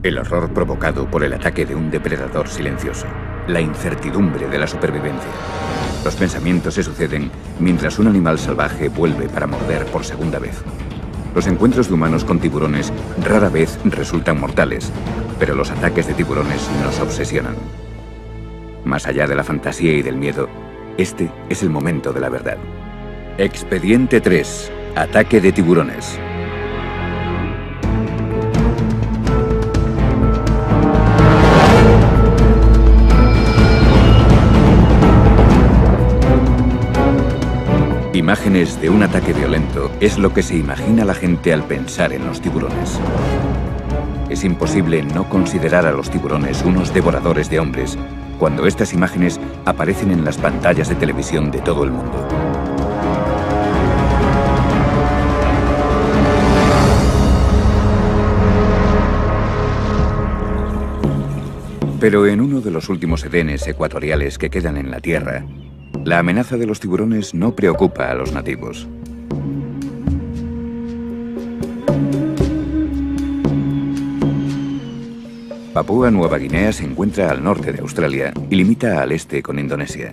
El horror provocado por el ataque de un depredador silencioso. La incertidumbre de la supervivencia. Los pensamientos se suceden mientras un animal salvaje vuelve para morder por segunda vez. Los encuentros de humanos con tiburones rara vez resultan mortales, pero los ataques de tiburones nos obsesionan. Más allá de la fantasía y del miedo, este es el momento de la verdad. Expediente 3. Ataque de tiburones. Imágenes de un ataque violento es lo que se imagina la gente al pensar en los tiburones. Es imposible no considerar a los tiburones unos devoradores de hombres cuando estas imágenes aparecen en las pantallas de televisión de todo el mundo. Pero en uno de los últimos edenes ecuatoriales que quedan en la Tierra, la amenaza de los tiburones no preocupa a los nativos. Papúa Nueva Guinea se encuentra al norte de Australia y limita al este con Indonesia.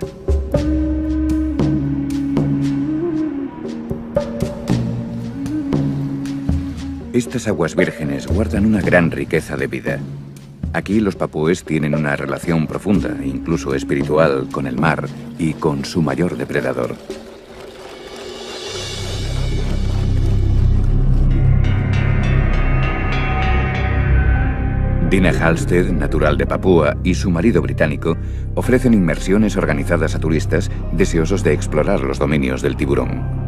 Estas aguas vírgenes guardan una gran riqueza de vida. Aquí los papúes tienen una relación profunda, incluso espiritual, con el mar y con su mayor depredador. Dina Halstead, natural de Papúa, y su marido británico ofrecen inmersiones organizadas a turistas deseosos de explorar los dominios del tiburón.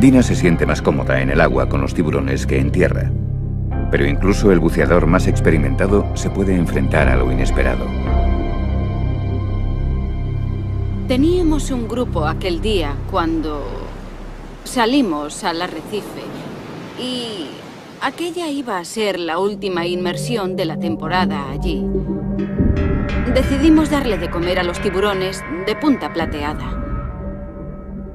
Dina se siente más cómoda en el agua con los tiburones que en tierra. Pero incluso el buceador más experimentado se puede enfrentar a lo inesperado. Teníamos un grupo aquel día cuando salimos al arrecife y aquella iba a ser la última inmersión de la temporada allí. Decidimos darle de comer a los tiburones de punta plateada.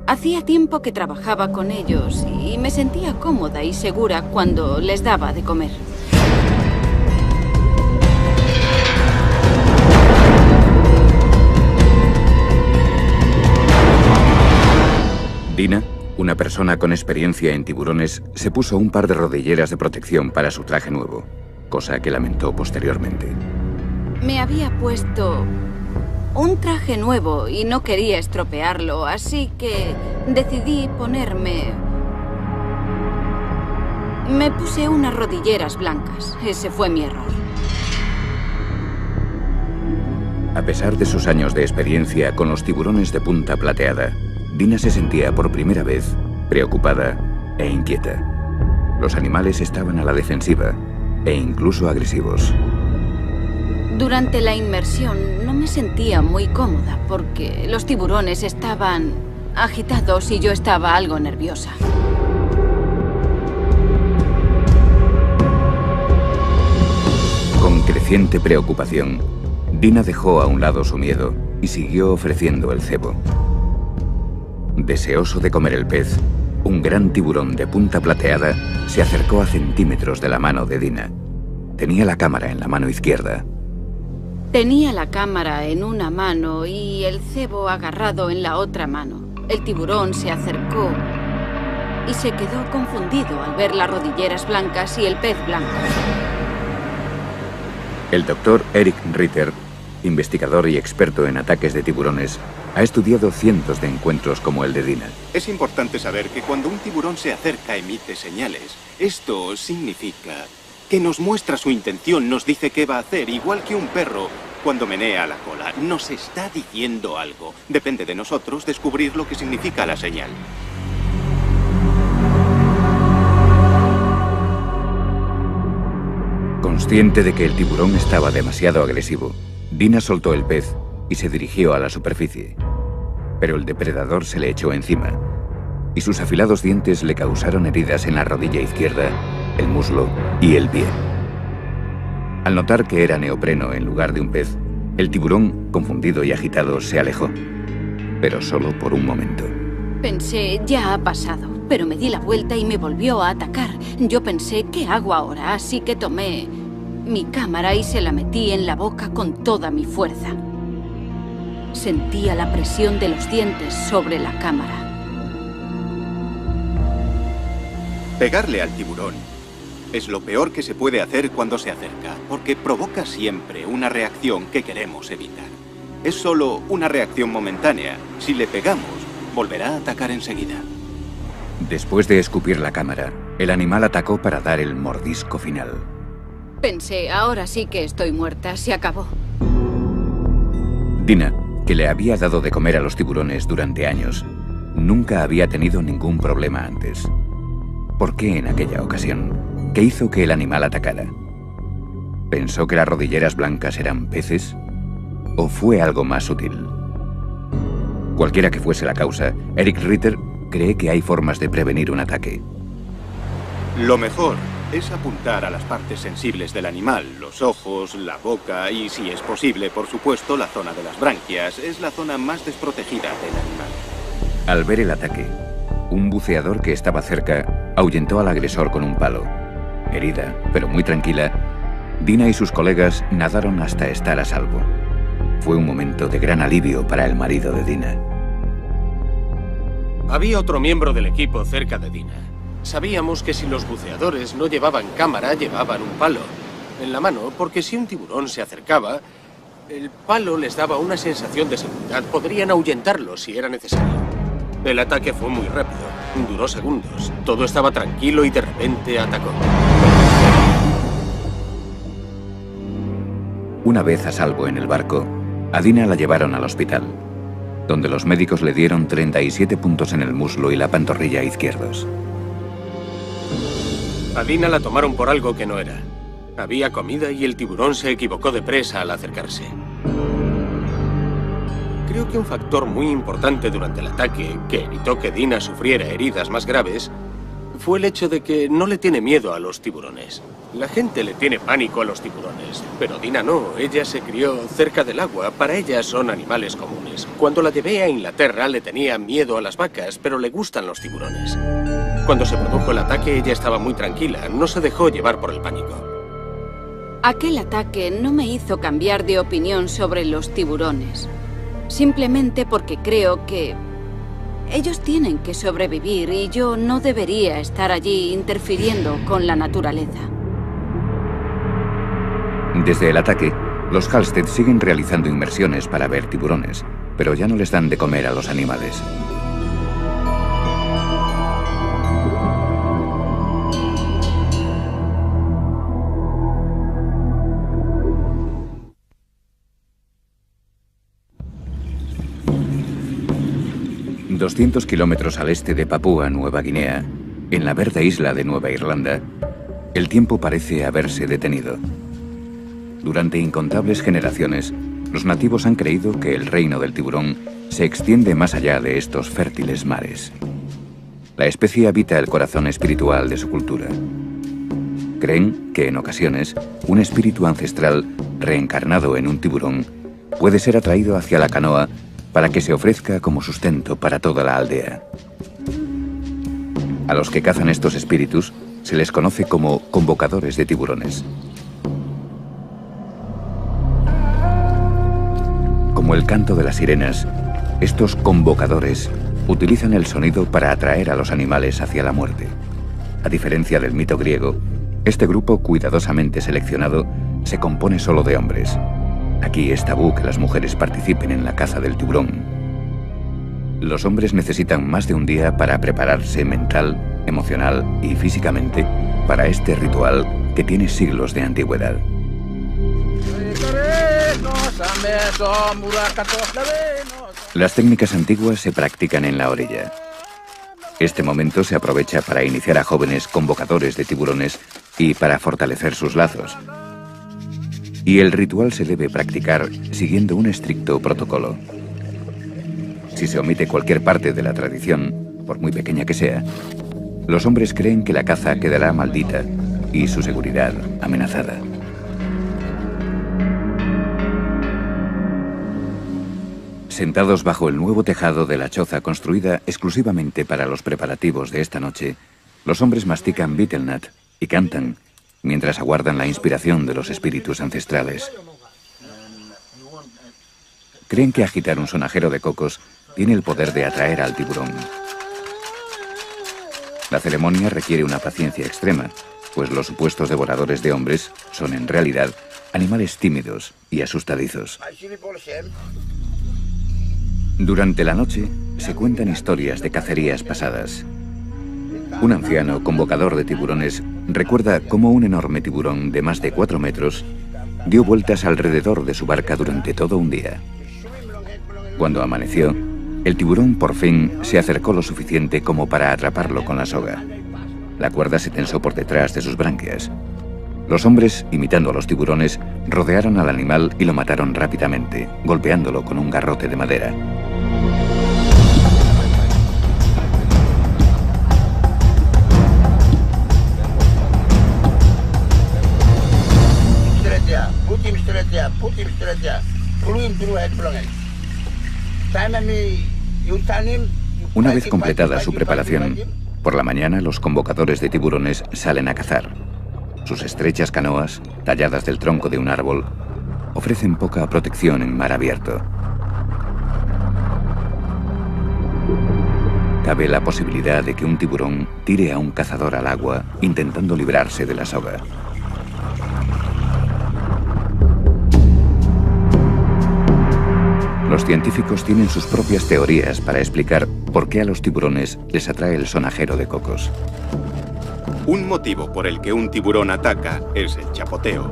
Hacía tiempo que trabajaba con ellos y me sentía cómoda y segura cuando les daba de comer. Dina, una persona con experiencia en tiburones, se puso un par de rodilleras de protección para su traje nuevo, cosa que lamentó posteriormente. Me había puesto un traje nuevo y no quería estropearlo, así que decidí ponerme... Me puse unas rodilleras blancas. Ese fue mi error. A pesar de sus años de experiencia con los tiburones de punta plateada, Dina se sentía por primera vez preocupada e inquieta. Los animales estaban a la defensiva e incluso agresivos. Durante la inmersión no me sentía muy cómoda porque los tiburones estaban agitados y yo estaba algo nerviosa. Con creciente preocupación, Dina dejó a un lado su miedo y siguió ofreciendo el cebo. Deseoso de comer el pez, un gran tiburón de punta plateada se acercó a centímetros de la mano de Dina. Tenía la cámara en la mano izquierda. Tenía la cámara en una mano y el cebo agarrado en la otra mano. El tiburón se acercó y se quedó confundido al ver las rodilleras blancas y el pez blanco. El doctor Eric Ritter, investigador y experto en ataques de tiburones, ha estudiado cientos de encuentros como el de Dina. Es importante saber que cuando un tiburón se acerca emite señales. Esto significa que nos muestra su intención, nos dice qué va a hacer, igual que un perro cuando menea la cola. Nos está diciendo algo. Depende de nosotros descubrir lo que significa la señal. Consciente de que el tiburón estaba demasiado agresivo, Dina soltó el pez y se dirigió a la superficie. Pero el depredador se le echó encima y sus afilados dientes le causaron heridas en la rodilla izquierda, el muslo y el pie. Al notar que era neopreno en lugar de un pez, el tiburón, confundido y agitado, se alejó, pero solo por un momento. Pensé, ya ha pasado. pero me di la vuelta y me volvió a atacar. Yo pensé, ¿qué hago ahora? Así que tomé mi cámara y se la metí en la boca con toda mi fuerza. Sentía la presión de los dientes sobre la cámara. Pegarle al tiburón es lo peor que se puede hacer cuando se acerca, porque provoca siempre una reacción que queremos evitar. Es solo una reacción momentánea. Si le pegamos, volverá a atacar enseguida. Después de escupir la cámara, el animal atacó para dar el mordisco final. Pensé, ahora sí que estoy muerta, se acabó. Dina, que le había dado de comer a los tiburones durante años, nunca había tenido ningún problema antes. ¿Por qué en aquella ocasión? ¿Qué hizo que el animal atacara? ¿Pensó que las rodilleras blancas eran peces? ¿O fue algo más sutil? Cualquiera que fuese la causa, Eric Ritter cree que hay formas de prevenir un ataque. Lo mejor es apuntar a las partes sensibles del animal, los ojos, la boca y, si es posible, por supuesto, la zona de las branquias. Es la zona más desprotegida del animal. Al ver el ataque, un buceador que estaba cerca ahuyentó al agresor con un palo. Herida, pero muy tranquila, Dina y sus colegas nadaron hasta estar a salvo. Fue un momento de gran alivio para el marido de Dina. Había otro miembro del equipo cerca de Dina. Sabíamos que si los buceadores no llevaban cámara, llevaban un palo en la mano, porque si un tiburón se acercaba, el palo les daba una sensación de seguridad. Podrían ahuyentarlo si era necesario. El ataque fue muy rápido, duró segundos. Todo estaba tranquilo y de repente atacó. Una vez a salvo en el barco, a Dina la llevaron al hospital, donde los médicos le dieron 37 puntos en el muslo y la pantorrilla izquierdos. A Dina la tomaron por algo que no era. Había comida y el tiburón se equivocó de presa al acercarse. Creo que un factor muy importante durante el ataque, que evitó que Dina sufriera heridas más graves, fue el hecho de que no le tiene miedo a los tiburones. La gente le tiene pánico a los tiburones, pero Dina no. Ella se crió cerca del agua. Para ella son animales comunes. Cuando la llevé a Inglaterra le tenía miedo a las vacas, pero le gustan los tiburones. Cuando se produjo el ataque ella estaba muy tranquila, no se dejó llevar por el pánico. Aquel ataque no me hizo cambiar de opinión sobre los tiburones. Simplemente porque creo que ellos tienen que sobrevivir y yo no debería estar allí interfiriendo con la naturaleza. Desde el ataque, los Halstead siguen realizando inmersiones para ver tiburones, pero ya no les dan de comer a los animales. ...200 kilómetros al este de Papúa Nueva Guinea, en la verde isla de Nueva Irlanda, el tiempo parece haberse detenido. Durante incontables generaciones, los nativos han creído que el reino del tiburón se extiende más allá de estos fértiles mares. La especie habita el corazón espiritual de su cultura. Creen que en ocasiones un espíritu ancestral reencarnado en un tiburón puede ser atraído hacia la canoa para que se ofrezca como sustento para toda la aldea. A los que cazan estos espíritus se les conoce como convocadores de tiburones. Como el canto de las sirenas, estos convocadores utilizan el sonido para atraer a los animales hacia la muerte. A diferencia del mito griego, este grupo cuidadosamente seleccionado se compone solo de hombres. Aquí es tabú que las mujeres participen en la caza del tiburón. Los hombres necesitan más de un día para prepararse mental, emocional y físicamente para este ritual que tiene siglos de antigüedad. Las técnicas antiguas se practican en la orilla. Este momento se aprovecha para iniciar a jóvenes convocadores de tiburones y para fortalecer sus lazos. Y el ritual se debe practicar siguiendo un estricto protocolo. Si se omite cualquier parte de la tradición, por muy pequeña que sea, los hombres creen que la caza quedará maldita y su seguridad amenazada. Sentados bajo el nuevo tejado de la choza construida exclusivamente para los preparativos de esta noche, los hombres mastican betelnut y cantan mientras aguardan la inspiración de los espíritus ancestrales. Creen que agitar un sonajero de cocos tiene el poder de atraer al tiburón. La ceremonia requiere una paciencia extrema, pues los supuestos devoradores de hombres son en realidad animales tímidos y asustadizos. Durante la noche se cuentan historias de cacerías pasadas. Un anciano convocador de tiburones recuerda cómo un enorme tiburón de más de 4 metros dio vueltas alrededor de su barca durante todo un día. Cuando amaneció, el tiburón por fin se acercó lo suficiente como para atraparlo con la soga. La cuerda se tensó por detrás de sus branquias. Los hombres, imitando a los tiburones, rodearon al animal y lo mataron rápidamente, golpeándolo con un garrote de madera. Una vez completada su preparación, por la mañana los convocadores de tiburones salen a cazar. Sus estrechas canoas, talladas del tronco de un árbol, ofrecen poca protección en mar abierto. Cabe la posibilidad de que un tiburón tire a un cazador al agua intentando librarse de la soga. Los científicos tienen sus propias teorías para explicar por qué a los tiburones les atrae el sonajero de cocos. Un motivo por el que un tiburón ataca es el chapoteo.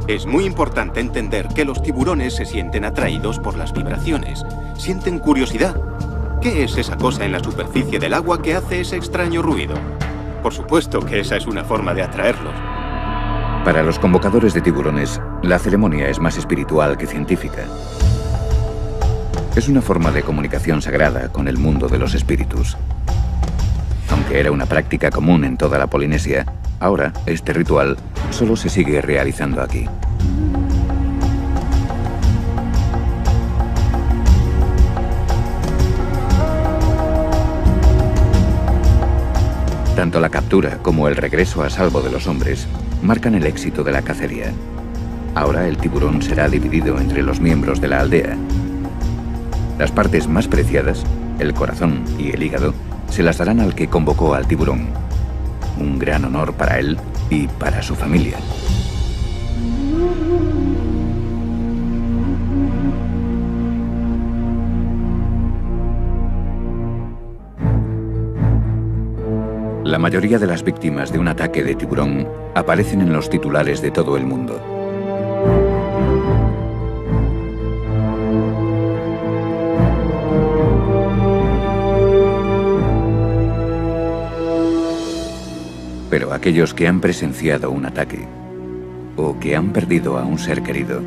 Es muy importante entender que los tiburones se sienten atraídos por las vibraciones. Sienten curiosidad. ¿Qué es esa cosa en la superficie del agua que hace ese extraño ruido? Por supuesto que esa es una forma de atraerlos. Para los convocadores de tiburones, la ceremonia es más espiritual que científica. Es una forma de comunicación sagrada con el mundo de los espíritus. Aunque era una práctica común en toda la Polinesia, ahora este ritual solo se sigue realizando aquí. Tanto la captura como el regreso a salvo de los hombres marcan el éxito de la cacería. Ahora el tiburón será dividido entre los miembros de la aldea. Las partes más preciadas, el corazón y el hígado, se las darán al que convocó al tiburón. Un gran honor para él y para su familia. La mayoría de las víctimas de un ataque de tiburón aparecen en los titulares de todo el mundo. Pero aquellos que han presenciado un ataque o que han perdido a un ser querido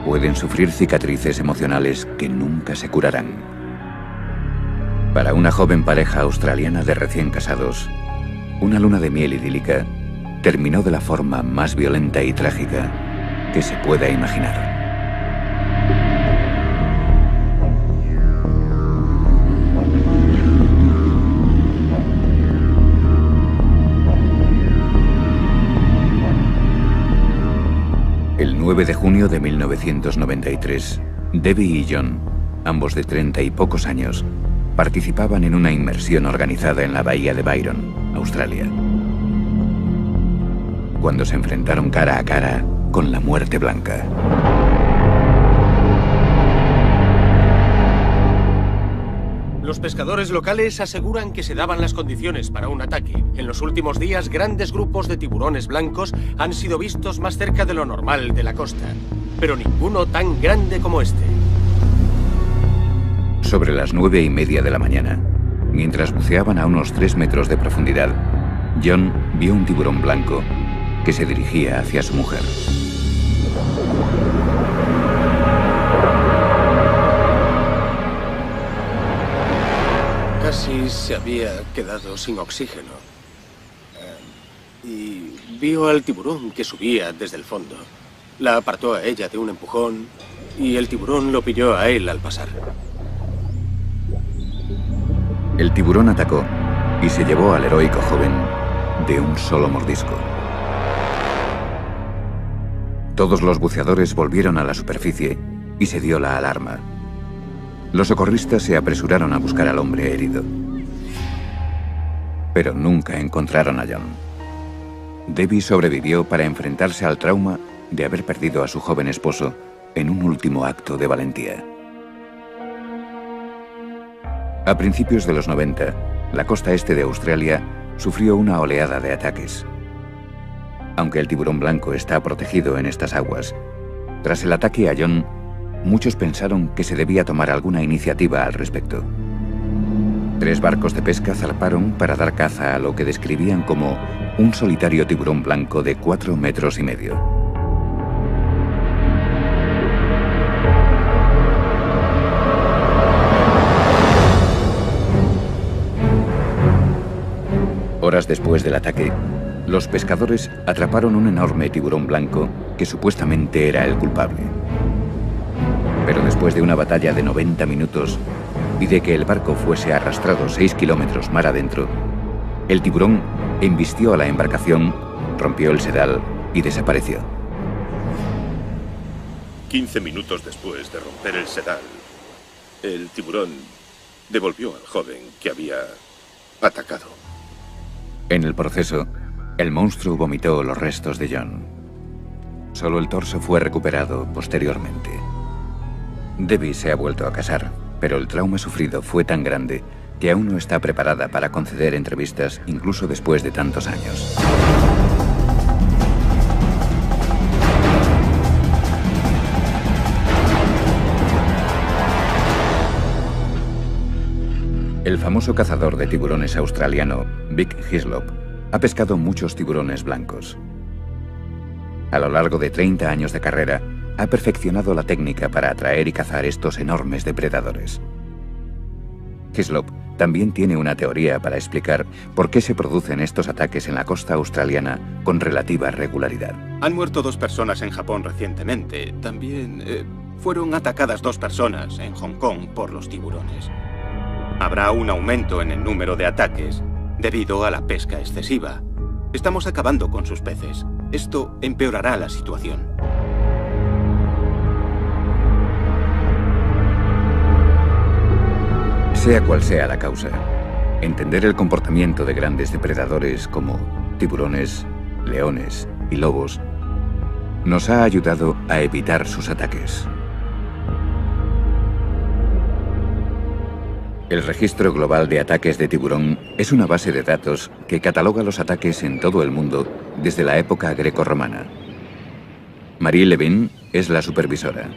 pueden sufrir cicatrices emocionales que nunca se curarán. Para una joven pareja australiana de recién casados, una luna de miel idílica terminó de la forma más violenta y trágica que se pueda imaginar. El 9 de junio de 1993, Debbie y John, ambos de 30 y pocos años, participaban en una inmersión organizada en la bahía de Byron, Australia, cuando se enfrentaron cara a cara con la muerte blanca. Los pescadores locales aseguran que se daban las condiciones para un ataque. En los últimos días, grandes grupos de tiburones blancos han sido vistos más cerca de lo normal de la costa, pero ninguno tan grande como este. Sobre las 9:30 de la mañana, mientras buceaban a unos 3 metros de profundidad, John vio un tiburón blanco que se dirigía hacia su mujer. Casi se había quedado sin oxígeno. Y vio al tiburón que subía desde el fondo. La apartó a ella de un empujón y el tiburón lo pilló a él al pasar. El tiburón atacó y se llevó al heroico joven de un solo mordisco. Todos los buceadores volvieron a la superficie y se dio la alarma. Los socorristas se apresuraron a buscar al hombre herido. Pero nunca encontraron a John. Debbie sobrevivió para enfrentarse al trauma de haber perdido a su joven esposo en un último acto de valentía. A principios de los 90, la costa este de Australia sufrió una oleada de ataques. Aunque el tiburón blanco está protegido en estas aguas, tras el ataque a John, muchos pensaron que se debía tomar alguna iniciativa al respecto. 3 barcos de pesca zarparon para dar caza a lo que describían como un solitario tiburón blanco de 4,5 metros. Horas después del ataque, los pescadores atraparon un enorme tiburón blanco que supuestamente era el culpable. Pero después de una batalla de 90 minutos y de que el barco fuese arrastrado 6 kilómetros mar adentro, el tiburón embistió a la embarcación, rompió el sedal y desapareció. 15 minutos después de romper el sedal, el tiburón devolvió al joven que había atacado. En el proceso, el monstruo vomitó los restos de John. Solo el torso fue recuperado posteriormente. Debbie se ha vuelto a casar, pero el trauma sufrido fue tan grande que aún no está preparada para conceder entrevistas incluso después de tantos años. El famoso cazador de tiburones australiano, Vic Hislop, ha pescado muchos tiburones blancos. A lo largo de 30 años de carrera, ha perfeccionado la técnica para atraer y cazar estos enormes depredadores. Hislop también tiene una teoría para explicar por qué se producen estos ataques en la costa australiana con relativa regularidad. Han muerto 2 personas en Japón recientemente. También fueron atacadas 2 personas en Hong Kong por los tiburones. Habrá un aumento en el número de ataques debido a la pesca excesiva. Estamos acabando con sus peces. Esto empeorará la situación. Sea cual sea la causa, entender el comportamiento de grandes depredadores como tiburones, leones y lobos nos ha ayudado a evitar sus ataques. El Registro Global de Ataques de Tiburón es una base de datos que cataloga los ataques en todo el mundo desde la época grecorromana. Marie Levin es la supervisora.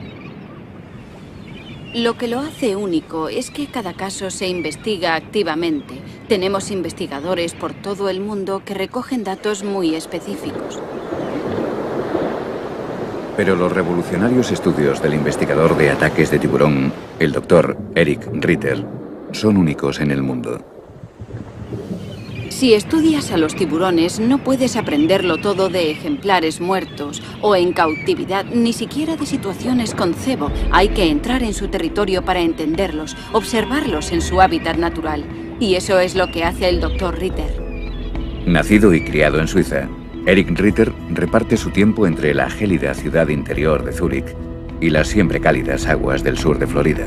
Lo que lo hace único es que cada caso se investiga activamente. Tenemos investigadores por todo el mundo que recogen datos muy específicos. Pero los revolucionarios estudios del investigador de ataques de tiburón, el Dr. Eric Ritter, son únicos en el mundo. Si estudias a los tiburones, no puedes aprenderlo todo de ejemplares muertos o en cautividad, ni siquiera de situaciones con cebo. Hay que entrar en su territorio para entenderlos, observarlos en su hábitat natural. Y eso es lo que hace el Dr. Ritter. Nacido y criado en Suiza, Eric Ritter reparte su tiempo entre la gélida ciudad interior de Zúrich y las siempre cálidas aguas del sur de Florida.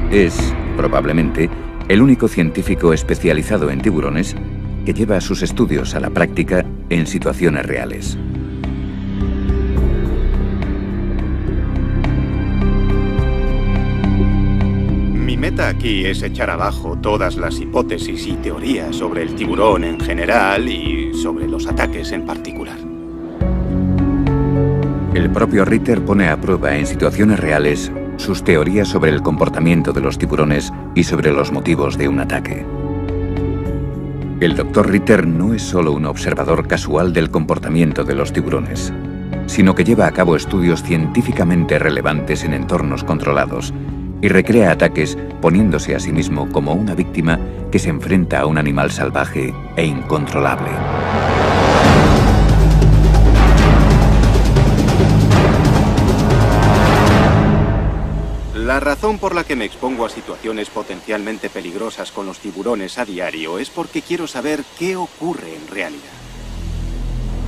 Es, probablemente, el único científico especializado en tiburones que lleva sus estudios a la práctica en situaciones reales. Mi meta aquí es echar abajo todas las hipótesis y teorías sobre el tiburón en general y sobre los ataques en particular. El propio Ritter pone a prueba en situaciones reales sus teorías sobre el comportamiento de los tiburones y sobre los motivos de un ataque. El Dr. Ritter no es solo un observador casual del comportamiento de los tiburones, sino que lleva a cabo estudios científicamente relevantes en entornos controlados y recrea ataques poniéndose a sí mismo como una víctima que se enfrenta a un animal salvaje e incontrolable. La razón por la que me expongo a situaciones potencialmente peligrosas con los tiburones a diario es porque quiero saber qué ocurre en realidad.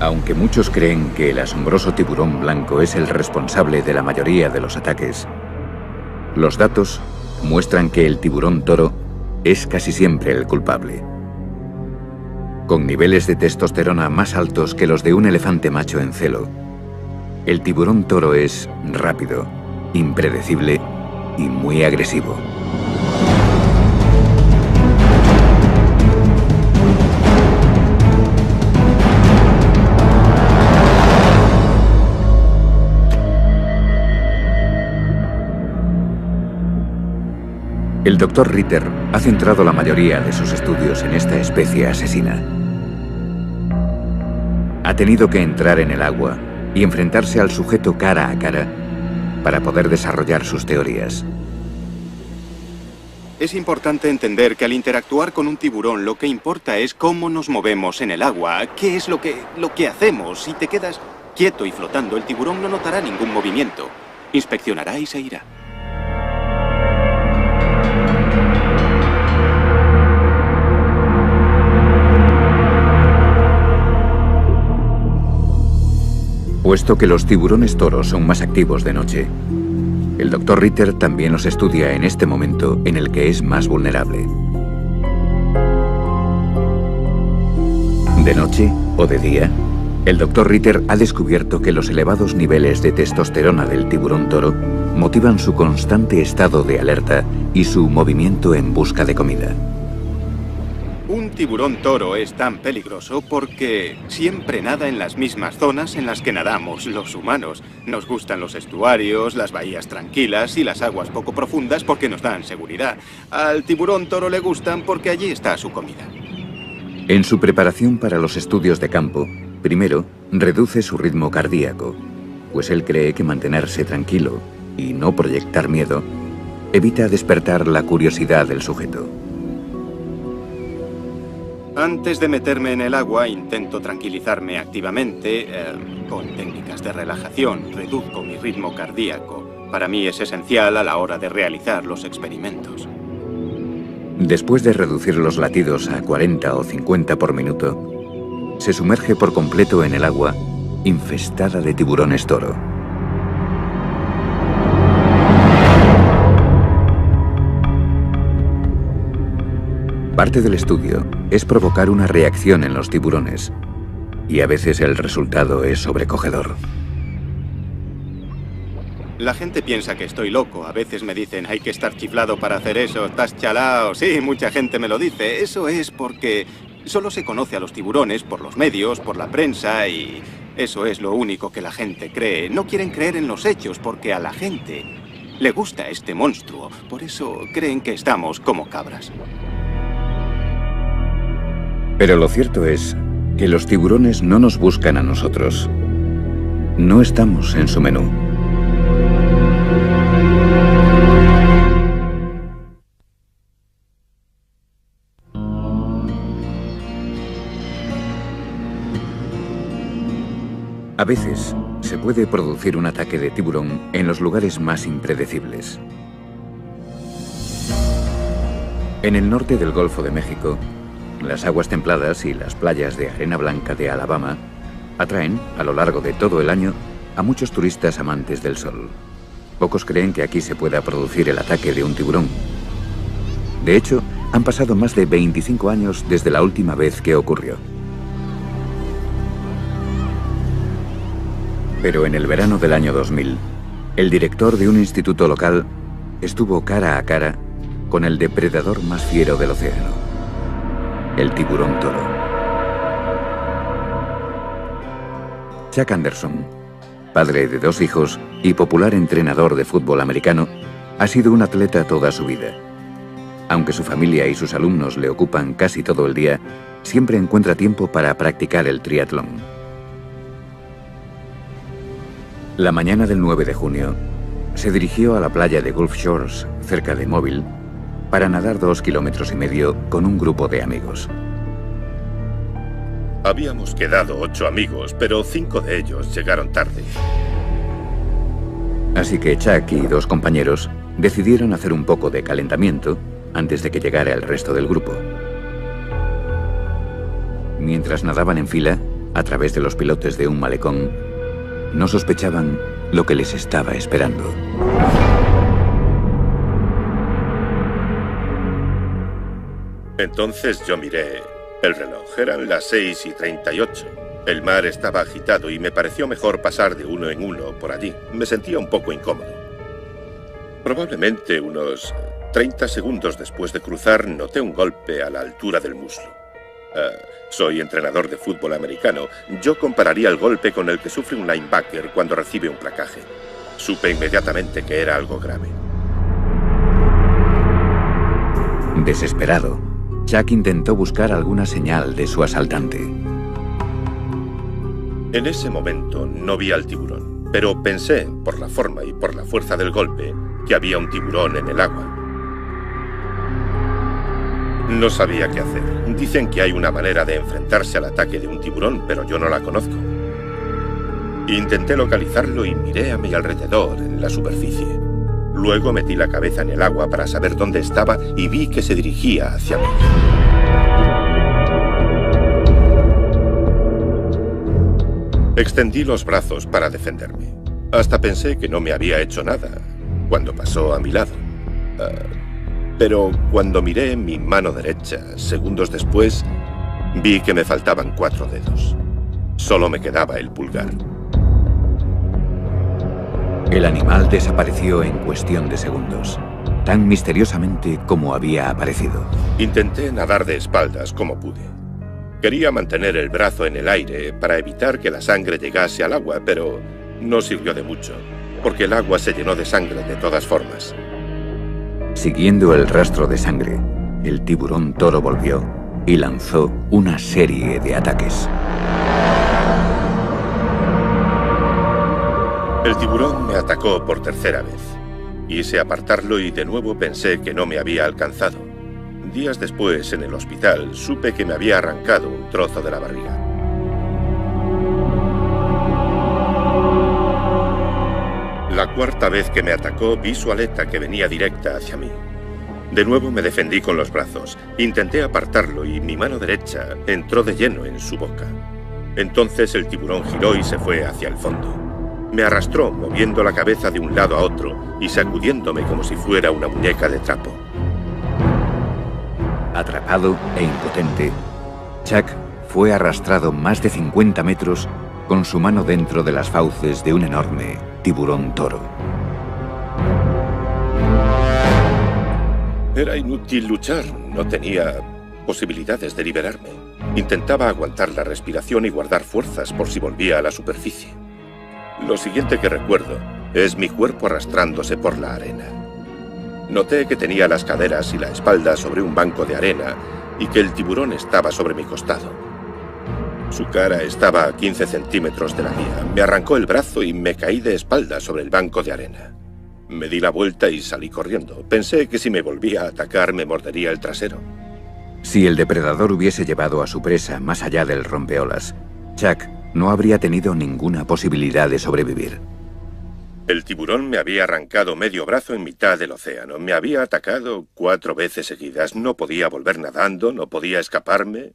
Aunque muchos creen que el asombroso tiburón blanco es el responsable de la mayoría de los ataques, los datos muestran que el tiburón toro es casi siempre el culpable. Con niveles de testosterona más altos que los de un elefante macho en celo, el tiburón toro es rápido, impredecible y muy agresivo. El Dr. Ritter ha centrado la mayoría de sus estudios en esta especie asesina. Ha tenido que entrar en el agua y enfrentarse al sujeto cara a cara para poder desarrollar sus teorías. Es importante entender que al interactuar con un tiburón lo que importa es cómo nos movemos en el agua, qué es lo que hacemos. Si te quedas quieto y flotando, el tiburón no notará ningún movimiento. Inspeccionará y se irá. Puesto que los tiburones toros son más activos de noche, el Dr. Ritter también los estudia en este momento en el que es más vulnerable. De noche o de día, el Dr. Ritter ha descubierto que los elevados niveles de testosterona del tiburón toro motivan su constante estado de alerta y su movimiento en busca de comida. Un tiburón toro es tan peligroso porque siempre nada en las mismas zonas en las que nadamos los humanos. Nos gustan los estuarios, las bahías tranquilas y las aguas poco profundas porque nos dan seguridad. Al tiburón toro le gustan porque allí está su comida. En su preparación para los estudios de campo, primero reduce su ritmo cardíaco, pues él cree que mantenerse tranquilo y no proyectar miedo evita despertar la curiosidad del sujeto. Antes de meterme en el agua, intento tranquilizarme activamente con técnicas de relajación. Reduzco mi ritmo cardíaco. Para mí es esencial a la hora de realizar los experimentos. Después de reducir los latidos a 40 o 50 por minuto, se sumerge por completo en el agua infestada de tiburones toro. Parte del estudio es provocar una reacción en los tiburones, y a veces el resultado es sobrecogedor. La gente piensa que estoy loco. A veces me dicen, hay que estar chiflado para hacer eso, estás chalao. Sí, mucha gente me lo dice. Eso es porque solo se conoce a los tiburones por los medios, por la prensa, y eso es lo único que la gente cree. No quieren creer en los hechos porque a la gente le gusta este monstruo. Por eso creen que estamos como cabras. Pero lo cierto es que los tiburones no nos buscan a nosotros. No estamos en su menú. A veces se puede producir un ataque de tiburón en los lugares más impredecibles. En el norte del Golfo de México, las aguas templadas y las playas de arena blanca de Alabama atraen, a lo largo de todo el año, a muchos turistas amantes del sol. Pocos creen que aquí se pueda producir el ataque de un tiburón. De hecho, han pasado más de 25 años desde la última vez que ocurrió. Pero en el verano del año 2000, el director de un instituto local estuvo cara a cara con el depredador más fiero del océano, el tiburón toro. Chuck Anderson, padre de 2 hijos y popular entrenador de fútbol americano, ha sido un atleta toda su vida. Aunque su familia y sus alumnos le ocupan casi todo el día, siempre encuentra tiempo para practicar el triatlón. La mañana del 9 de junio, se dirigió a la playa de Gulf Shores, cerca de Mobile, para nadar 2,5 kilómetros con un grupo de amigos. Habíamos quedado 8 amigos, pero 5 de ellos llegaron tarde. Así que Chuck y 2 compañeros Decidieron hacer un poco de calentamiento antes de que llegara el resto del grupo. Mientras nadaban en fila, a través de los pilotes de un malecón, no sospechaban lo que les estaba esperando. Entonces yo miré el reloj. Eran las 6:38. El mar estaba agitado y me pareció mejor pasar de uno en uno por allí. Me sentía un poco incómodo. Probablemente unos 30 segundos después de cruzar, noté un golpe a la altura del muslo. Soy entrenador de fútbol americano. Yo compararía el golpe con el que sufre un linebacker cuando recibe un placaje. Supe inmediatamente que era algo grave. Desesperado, Chuck intentó buscar alguna señal de su asaltante. En ese momento no vi al tiburón, pero pensé, por la forma y por la fuerza del golpe, que había un tiburón en el agua. No sabía qué hacer. Dicen que hay una manera de enfrentarse al ataque de un tiburón, pero yo no la conozco. Intenté localizarlo y miré a mi alrededor, en la superficie. Luego metí la cabeza en el agua para saber dónde estaba y vi que se dirigía hacia mí. Extendí los brazos para defenderme. Hasta pensé que no me había hecho nada cuando pasó a mi lado. Pero cuando miré mi mano derecha, segundos después, vi que me faltaban 4 dedos. Solo me quedaba el pulgar. El animal desapareció en cuestión de segundos, tan misteriosamente como había aparecido. Intenté nadar de espaldas como pude. Quería mantener el brazo en el aire para evitar que la sangre llegase al agua, pero no sirvió de mucho, porque el agua se llenó de sangre de todas formas. Siguiendo el rastro de sangre, el tiburón toro volvió y lanzó una serie de ataques. El tiburón me atacó por tercera vez. Quise apartarlo y de nuevo pensé que no me había alcanzado. Días después, en el hospital, supe que me había arrancado un trozo de la barriga. La cuarta vez que me atacó, vi su aleta que venía directa hacia mí. De nuevo me defendí con los brazos. Intenté apartarlo y mi mano derecha entró de lleno en su boca. Entonces el tiburón giró y se fue hacia el fondo. Me arrastró, moviendo la cabeza de un lado a otro y sacudiéndome como si fuera una muñeca de trapo. Atrapado e impotente, Chuck fue arrastrado más de 50 metros con su mano dentro de las fauces de un enorme tiburón toro. Era inútil luchar, no tenía posibilidades de liberarme. Intentaba aguantar la respiración y guardar fuerzas por si volvía a la superficie. Lo siguiente que recuerdo es mi cuerpo arrastrándose por la arena. Noté que tenía las caderas y la espalda sobre un banco de arena y que el tiburón estaba sobre mi costado. Su cara estaba a 15 centímetros de la mía. Me arrancó el brazo y me caí de espalda sobre el banco de arena. Me di la vuelta y salí corriendo. Pensé que si me volvía a atacar me mordería el trasero. Si el depredador hubiese llevado a su presa más allá del rompeolas, Chuck no habría tenido ninguna posibilidad de sobrevivir. El tiburón me había arrancado medio brazo en mitad del océano. Me había atacado 4 veces seguidas. No podía volver nadando, no podía escaparme.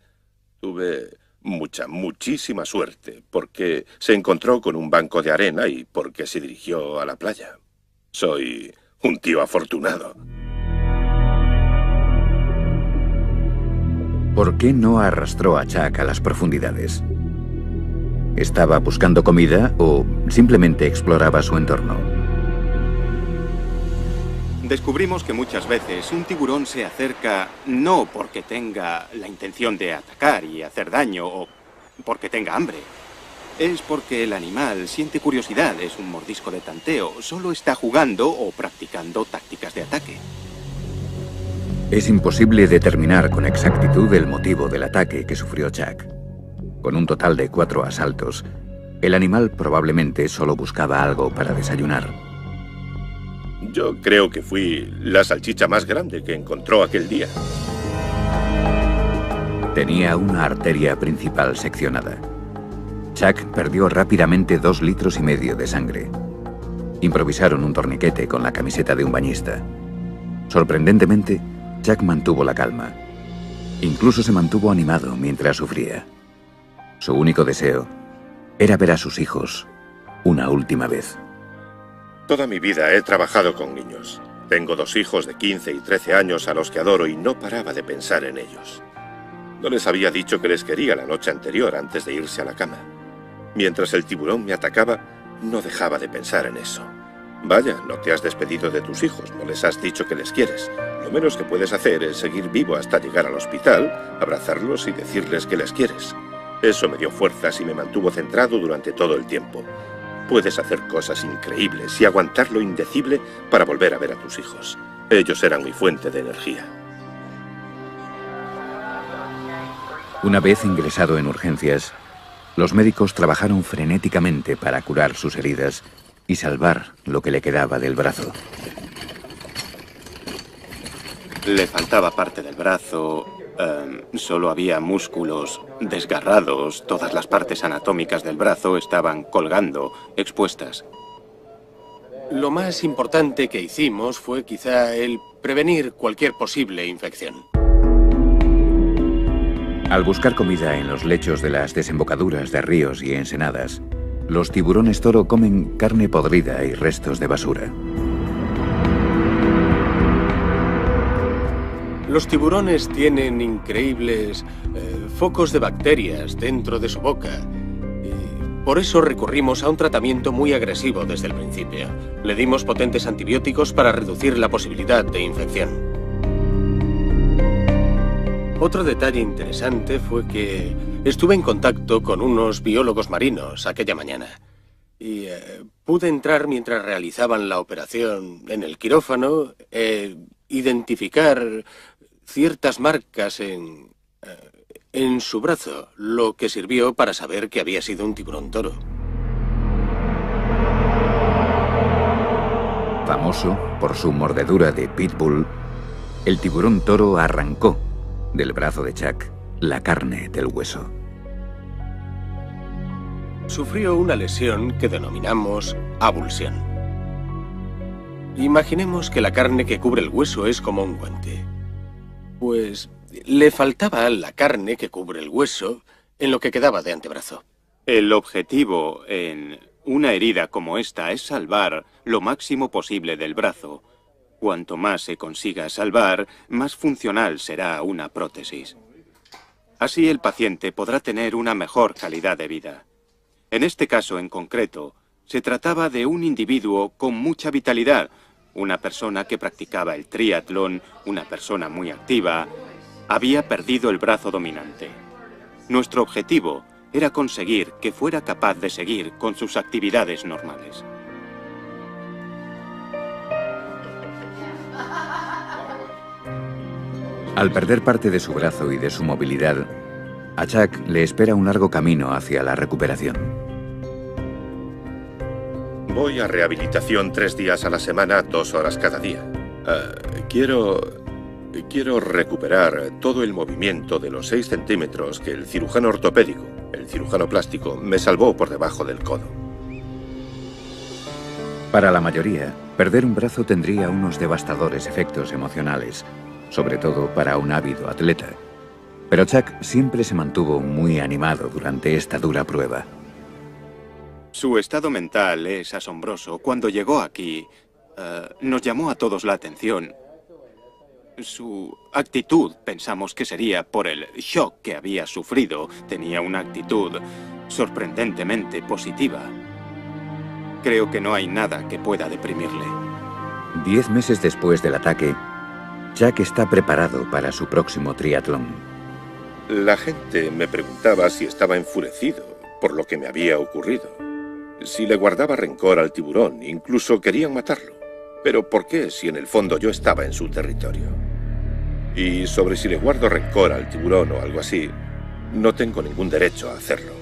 Tuve muchísima suerte, porque se encontró con un banco de arena y porque se dirigió a la playa. Soy un tío afortunado. ¿Por qué no arrastró a Chuck a las profundidades? ¿Estaba buscando comida o simplemente exploraba su entorno? Descubrimos que muchas veces un tiburón se acerca no porque tenga la intención de atacar y hacer daño o porque tenga hambre. Es porque el animal siente curiosidad, es un mordisco de tanteo, solo está jugando o practicando tácticas de ataque. Es imposible determinar con exactitud el motivo del ataque que sufrió Chuck. Con un total de 4 asaltos, el animal probablemente solo buscaba algo para desayunar. Yo creo que fui la salchicha más grande que encontró aquel día. Tenía una arteria principal seccionada. Chuck perdió rápidamente 2,5 litros de sangre. Improvisaron un torniquete con la camiseta de un bañista. Sorprendentemente, Chuck mantuvo la calma. Incluso se mantuvo animado mientras sufría. Su único deseo era ver a sus hijos una última vez. Toda mi vida he trabajado con niños. Tengo 2 hijos de 15 y 13 años a los que adoro y no paraba de pensar en ellos. No les había dicho que les quería la noche anterior antes de irse a la cama. Mientras el tiburón me atacaba, no dejaba de pensar en eso. Vaya, no te has despedido de tus hijos, no les has dicho que les quieres. Lo menos que puedes hacer es seguir vivo hasta llegar al hospital, abrazarlos y decirles que les quieres. Eso me dio fuerzas y me mantuvo centrado durante todo el tiempo. Puedes hacer cosas increíbles y aguantar lo indecible para volver a ver a tus hijos. Ellos eran mi fuente de energía. Una vez ingresado en urgencias, los médicos trabajaron frenéticamente para curar sus heridas y salvar lo que le quedaba del brazo. Le faltaba parte del brazo, solo había músculos desgarrados, todas las partes anatómicas del brazo estaban colgando, expuestas. Lo más importante que hicimos fue quizá el prevenir cualquier posible infección. Al buscar comida en los lechos de las desembocaduras de ríos y ensenadas, los tiburones toro comen carne podrida y restos de basura. Los tiburones tienen increíbles focos de bacterias dentro de su boca. Y por eso recurrimos a un tratamiento muy agresivo desde el principio. Le dimos potentes antibióticos para reducir la posibilidad de infección. Otro detalle interesante fue que estuve en contacto con unos biólogos marinos aquella mañana. Y pude entrar mientras realizaban la operación en el quirófano, identificar ciertas marcas en su brazo, lo que sirvió para saber que había sido un tiburón toro. Famoso por su mordedura de pitbull, el tiburón toro arrancó del brazo de Chuck la carne del hueso. Sufrió una lesión que denominamos abulsión. Imaginemos que la carne que cubre el hueso es como un guante. Pues le faltaba la carne que cubre el hueso en lo que quedaba de antebrazo. El objetivo en una herida como esta es salvar lo máximo posible del brazo. Cuanto más se consiga salvar, más funcional será una prótesis. Así el paciente podrá tener una mejor calidad de vida. En este caso en concreto, se trataba de un individuo con mucha vitalidad, una persona que practicaba el triatlón, una persona muy activa, había perdido el brazo dominante. Nuestro objetivo era conseguir que fuera capaz de seguir con sus actividades normales. Al perder parte de su brazo y de su movilidad, a Chuck le espera un largo camino hacia la recuperación. Voy a rehabilitación 3 días a la semana, 2 horas cada día. Quiero recuperar todo el movimiento de los 6 centímetros que el cirujano ortopédico, el cirujano plástico, me salvó por debajo del codo. Para la mayoría, perder un brazo tendría unos devastadores efectos emocionales, sobre todo para un ávido atleta. Pero Chuck siempre se mantuvo muy animado durante esta dura prueba. Su estado mental es asombroso. Cuando llegó aquí, nos llamó a todos la atención. Su actitud, pensamos que sería por el shock que había sufrido. Tenía una actitud sorprendentemente positiva. Creo que no hay nada que pueda deprimirle. 10 meses después del ataque, Chuck está preparado para su próximo triatlón. La gente me preguntaba si estaba enfurecido por lo que me había ocurrido. Si le guardaba rencor al tiburón, incluso querían matarlo. Pero ¿por qué si en el fondo yo estaba en su territorio? Y sobre si le guardo rencor al tiburón o algo así, no tengo ningún derecho a hacerlo.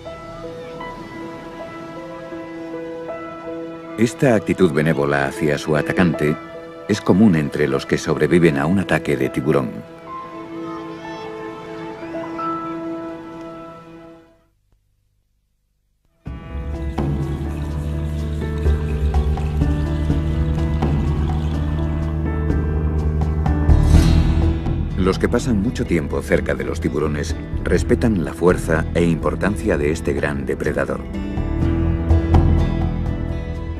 Esta actitud benévola hacia su atacante es común entre los que sobreviven a un ataque de tiburón. Los que pasan mucho tiempo cerca de los tiburones respetan la fuerza e importancia de este gran depredador.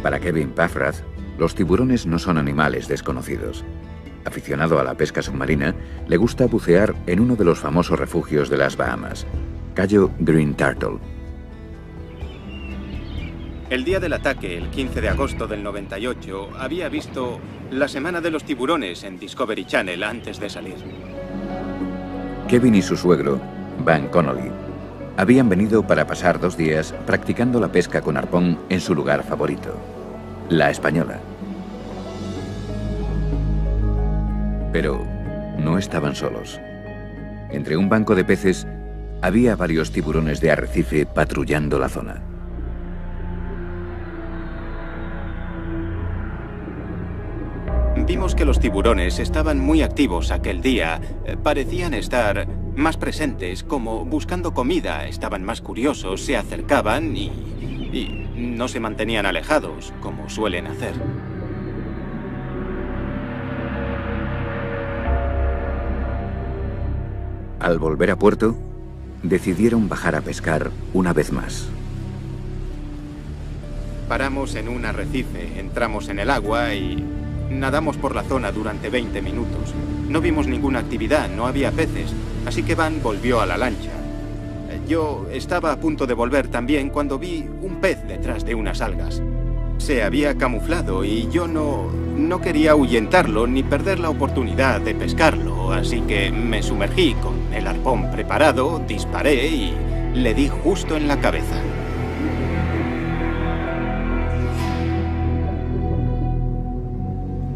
Para Kevin Paffrath, los tiburones no son animales desconocidos. Aficionado a la pesca submarina, le gusta bucear en uno de los famosos refugios de las Bahamas, Cayo Green Turtle. El día del ataque, el 15 de agosto del 98, había visto La Semana de los Tiburones en Discovery Channel antes de salir. Kevin y su suegro, Van Connolly, habían venido para pasar 2 días practicando la pesca con arpón en su lugar favorito, La Española. Pero no estaban solos. Entre un banco de peces había varios tiburones de arrecife patrullando la zona. Vimos que los tiburones estaban muy activos aquel día. Parecían estar más presentes, como buscando comida. Estaban más curiosos, se acercaban y no se mantenían alejados, como suelen hacer. Al volver a puerto, decidieron bajar a pescar una vez más. Paramos en un arrecife, entramos en el agua y nadamos por la zona durante 20 minutos. No vimos ninguna actividad, no había peces, así que Van volvió a la lancha. Yo estaba a punto de volver también cuando vi un pez detrás de unas algas. Se había camuflado y yo no quería ahuyentarlo ni perder la oportunidad de pescarlo, así que me sumergí con el arpón preparado, disparé y le di justo en la cabeza.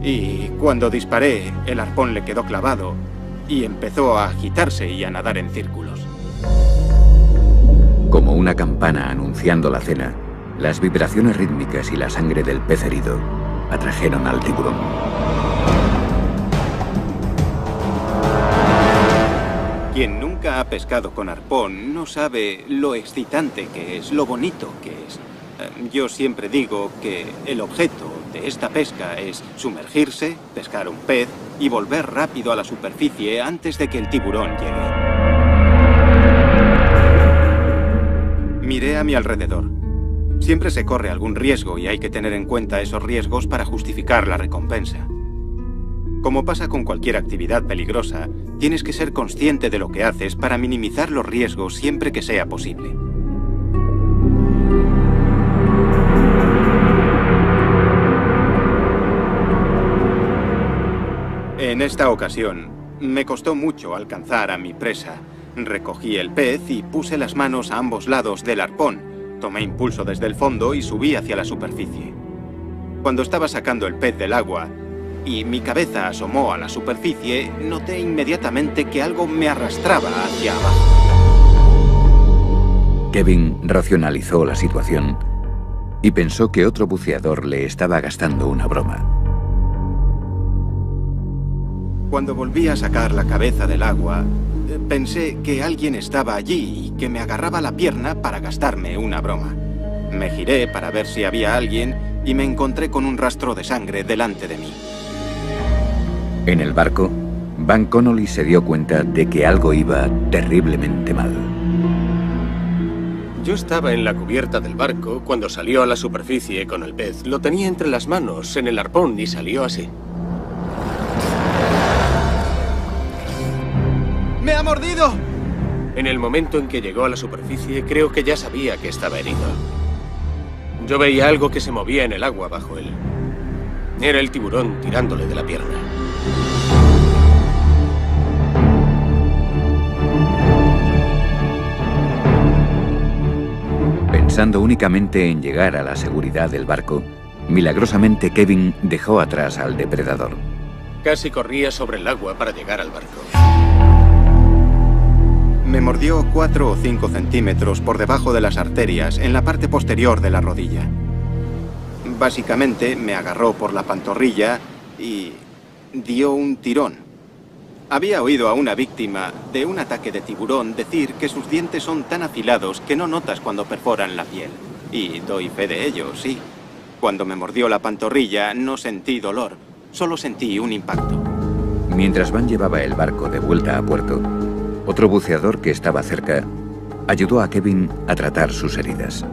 Y cuando disparé, el arpón le quedó clavado y empezó a agitarse y a nadar en círculos. Como una campana anunciando la cena, las vibraciones rítmicas y la sangre del pez herido atrajeron al tiburón. Quien nunca ha pescado con arpón no sabe lo excitante que es, lo bonito que es. Yo siempre digo que el objeto de esta pesca es sumergirse, pescar un pez y volver rápido a la superficie antes de que el tiburón llegue. Miré a mi alrededor. Siempre se corre algún riesgo y hay que tener en cuenta esos riesgos para justificar la recompensa. Como pasa con cualquier actividad peligrosa, tienes que ser consciente de lo que haces para minimizar los riesgos siempre que sea posible. En esta ocasión, me costó mucho alcanzar a mi presa. Recogí el pez y puse las manos a ambos lados del arpón. Tomé impulso desde el fondo y subí hacia la superficie. Cuando estaba sacando el pez del agua y mi cabeza asomó a la superficie, noté inmediatamente que algo me arrastraba hacia abajo. Kevin racionalizó la situación y pensó que otro buceador le estaba gastando una broma. Cuando volví a sacar la cabeza del agua, pensé que alguien estaba allí y que me agarraba la pierna para gastarme una broma. Me giré para ver si había alguien y me encontré con un rastro de sangre delante de mí. En el barco, Van Connolly se dio cuenta de que algo iba terriblemente mal. Yo estaba en la cubierta del barco cuando salió a la superficie con el pez. Lo tenía entre las manos, en el arpón, y salió así. ¡Me ha mordido! En el momento en que llegó a la superficie, creo que ya sabía que estaba herido. Yo veía algo que se movía en el agua bajo él. Era el tiburón tirándole de la pierna. Pensando únicamente en llegar a la seguridad del barco, milagrosamente Kevin dejó atrás al depredador. Casi corría sobre el agua para llegar al barco. Me mordió 4 o 5 centímetros por debajo de las arterias, en la parte posterior de la rodilla. Básicamente me agarró por la pantorrilla y dio un tirón. Había oído a una víctima de un ataque de tiburón decir que sus dientes son tan afilados que no notas cuando perforan la piel. Y doy fe de ello, sí. Cuando me mordió la pantorrilla no sentí dolor, solo sentí un impacto. Mientras Van llevaba el barco de vuelta a puerto, otro buceador que estaba cerca ayudó a Kevin a tratar sus heridas.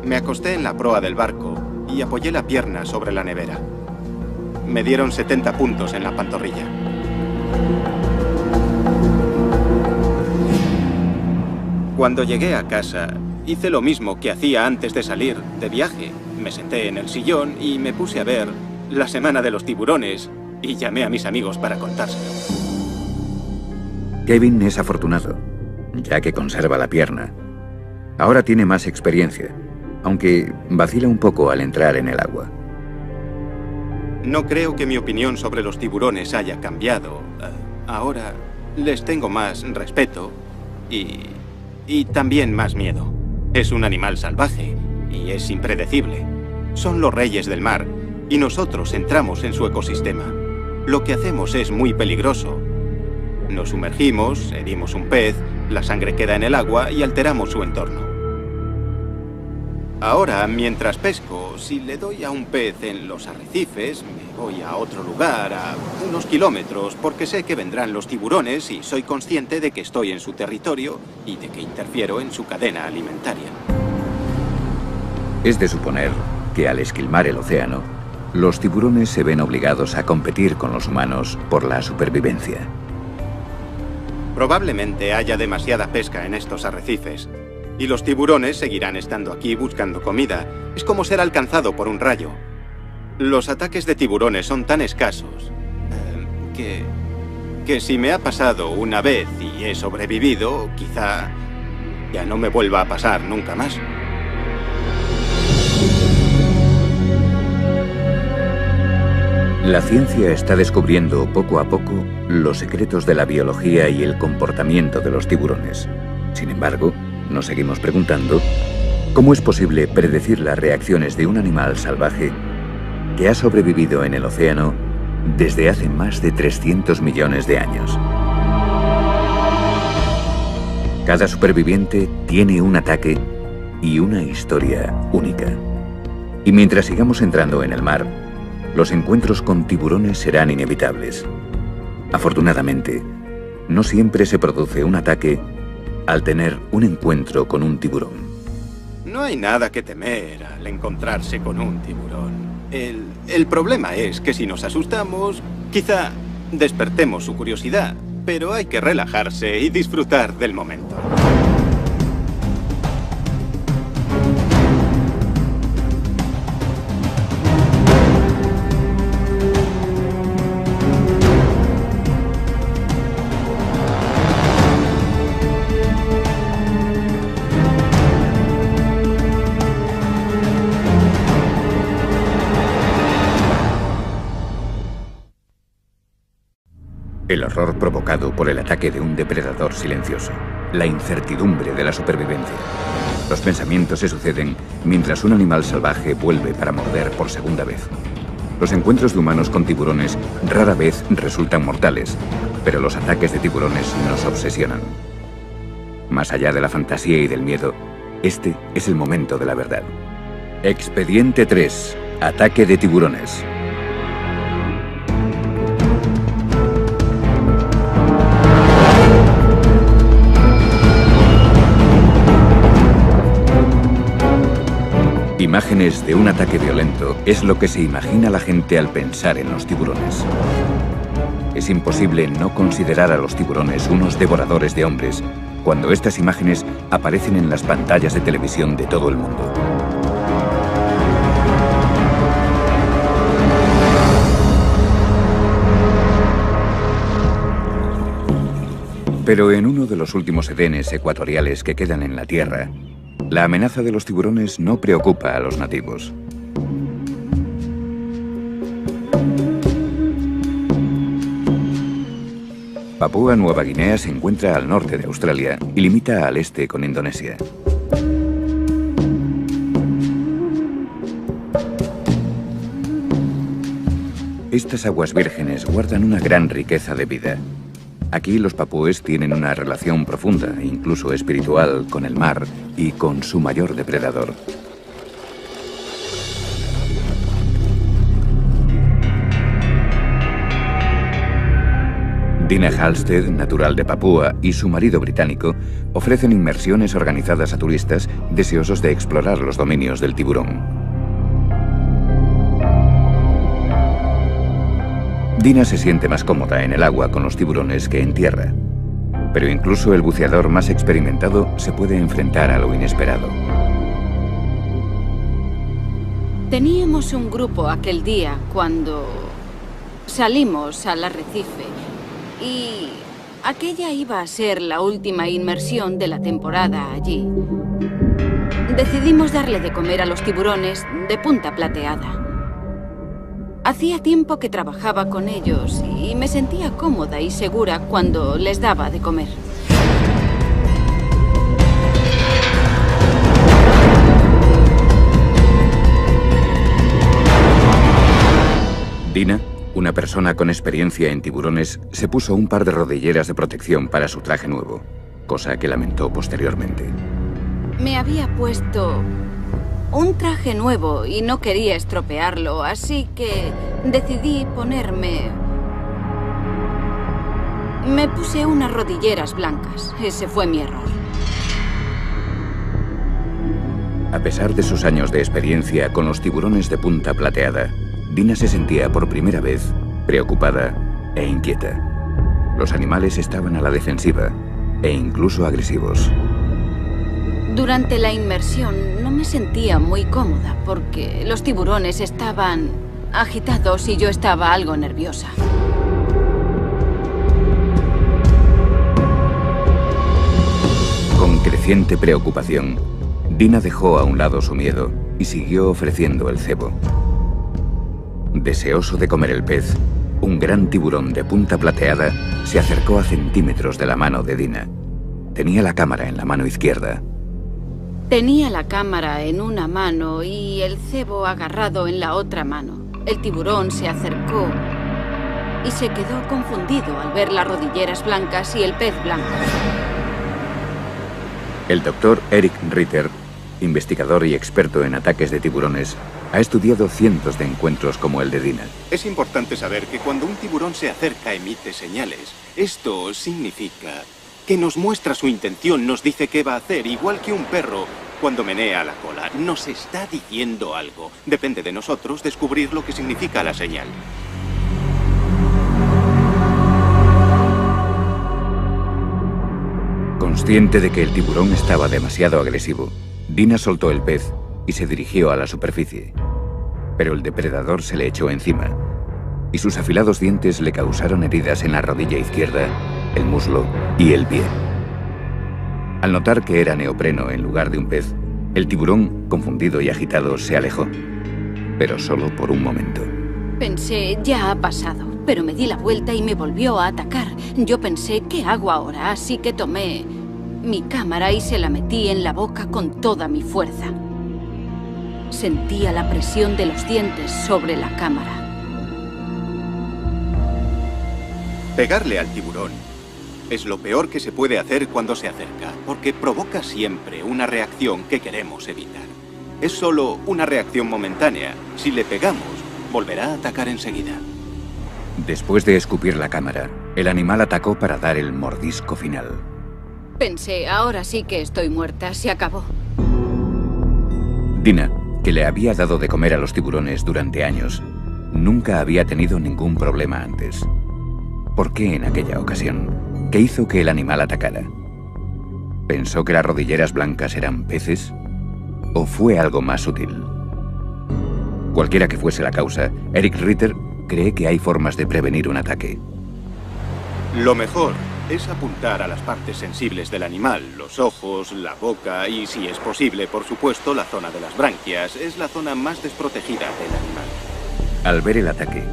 Me acosté en la proa del barco y apoyé la pierna sobre la nevera. Me dieron 70 puntos en la pantorrilla. Cuando llegué a casa, hice lo mismo que hacía antes de salir de viaje. Me senté en el sillón y me puse a ver La Semana de los Tiburones y llamé a mis amigos para contárselo. Kevin es afortunado, ya que conserva la pierna. Ahora tiene más experiencia, aunque vacila un poco al entrar en el agua. No creo que mi opinión sobre los tiburones haya cambiado. Ahora les tengo más respeto y también más miedo. Es un animal salvaje y es impredecible. Son los reyes del mar y nosotros entramos en su ecosistema. Lo que hacemos es muy peligroso. Nos sumergimos, herimos un pez, la sangre queda en el agua y alteramos su entorno. Ahora, mientras pesco, si le doy a un pez en los arrecifes, me voy a otro lugar, a unos kilómetros, porque sé que vendrán los tiburones y soy consciente de que estoy en su territorio y de que interfiero en su cadena alimentaria. Es de suponer que al esquilmar el océano, los tiburones se ven obligados a competir con los humanos por la supervivencia. Probablemente haya demasiada pesca en estos arrecifes. Y los tiburones seguirán estando aquí buscando comida. Es como ser alcanzado por un rayo. Los ataques de tiburones son tan escasos que si me ha pasado una vez y he sobrevivido, quizá ya no me vuelva a pasar nunca más. La ciencia está descubriendo poco a poco los secretos de la biología y el comportamiento de los tiburones. Sin embargo, nos seguimos preguntando cómo es posible predecir las reacciones de un animal salvaje que ha sobrevivido en el océano desde hace más de 300 millones de años. Cada superviviente tiene un ataque y una historia única. Y mientras sigamos entrando en el mar, los encuentros con tiburones serán inevitables. Afortunadamente, no siempre se produce un ataque al tener un encuentro con un tiburón. No hay nada que temer al encontrarse con un tiburón. El problema es que si nos asustamos, quizá despertemos su curiosidad, pero hay que relajarse y disfrutar del momento. El horror provocado por el ataque de un depredador silencioso. La incertidumbre de la supervivencia. Los pensamientos se suceden mientras un animal salvaje vuelve para morder por segunda vez. Los encuentros de humanos con tiburones rara vez resultan mortales, pero los ataques de tiburones nos obsesionan. Más allá de la fantasía y del miedo, este es el momento de la verdad. Expediente 3. Ataque de tiburones. Imágenes de un ataque violento es lo que se imagina la gente al pensar en los tiburones. Es imposible no considerar a los tiburones unos devoradores de hombres cuando estas imágenes aparecen en las pantallas de televisión de todo el mundo. Pero en uno de los últimos edenes ecuatoriales que quedan en la Tierra, la amenaza de los tiburones no preocupa a los nativos. Papúa Nueva Guinea se encuentra al norte de Australia y limita al este con Indonesia. Estas aguas vírgenes guardan una gran riqueza de vida. Aquí los papúes tienen una relación profunda, incluso espiritual, con el mar y con su mayor depredador. Dina Halstead, natural de Papúa, y su marido británico ofrecen inmersiones organizadas a turistas deseosos de explorar los dominios del tiburón. Dina se siente más cómoda en el agua con los tiburones que en tierra, pero incluso el buceador más experimentado se puede enfrentar a lo inesperado. Teníamos un grupo aquel día cuando salimos al arrecife y aquella iba a ser la última inmersión de la temporada allí. Decidimos darle de comer a los tiburones de punta plateada. Hacía tiempo que trabajaba con ellos y me sentía cómoda y segura cuando les daba de comer. Dina, una persona con experiencia en tiburones, se puso un par de rodilleras de protección para su traje nuevo, cosa que lamentó posteriormente. Me había puesto un traje nuevo y no quería estropearlo, así que decidí ponerme... Me puse unas rodilleras blancas. Ese fue mi error. A pesar de sus años de experiencia con los tiburones de punta plateada, Dina se sentía por primera vez preocupada e inquieta. Los animales estaban a la defensiva e incluso agresivos. Durante la inmersión no me sentía muy cómoda porque los tiburones estaban agitados y yo estaba algo nerviosa. Con creciente preocupación, Dina dejó a un lado su miedo y siguió ofreciendo el cebo. Deseoso de comer el pez, un gran tiburón de punta plateada se acercó a centímetros de la mano de Dina. Tenía la cámara en la mano izquierda. Tenía la cámara en una mano y el cebo agarrado en la otra mano. El tiburón se acercó y se quedó confundido al ver las rodilleras blancas y el pez blanco. El doctor Eric Ritter, investigador y experto en ataques de tiburones, ha estudiado cientos de encuentros como el de Dina. Es importante saber que cuando un tiburón se acerca emite señales. Esto significa que nos muestra su intención, nos dice qué va a hacer, igual que un perro cuando menea la cola. Nos está diciendo algo. Depende de nosotros descubrir lo que significa la señal. Consciente de que el tiburón estaba demasiado agresivo, Dina soltó el pez y se dirigió a la superficie. Pero el depredador se le echó encima y sus afilados dientes le causaron heridas en la rodilla izquierda, el muslo y el pie. Al notar que era neopreno en lugar de un pez, el tiburón, confundido y agitado, se alejó, pero solo por un momento. Pensé, ya ha pasado, pero me di la vuelta y me volvió a atacar. Yo pensé, ¿qué hago ahora? Así que tomé mi cámara y se la metí en la boca con toda mi fuerza. Sentía la presión de los dientes sobre la cámara. Pegarle al tiburón es lo peor que se puede hacer cuando se acerca, porque provoca siempre una reacción que queremos evitar. Es solo una reacción momentánea. Si le pegamos, volverá a atacar enseguida. Después de escupir la cámara, el animal atacó para dar el mordisco final. Pensé, ahora sí que estoy muerta, se acabó. Dina, que le había dado de comer a los tiburones durante años, nunca había tenido ningún problema antes. ¿Por qué en aquella ocasión? ¿Qué hizo que el animal atacara? ¿Pensó que las rodilleras blancas eran peces? ¿O fue algo más sutil? Cualquiera que fuese la causa, Eric Ritter cree que hay formas de prevenir un ataque. Lo mejor es apuntar a las partes sensibles del animal, los ojos, la boca y, si es posible, por supuesto, la zona de las branquias. Es la zona más desprotegida del animal. Al ver el ataque,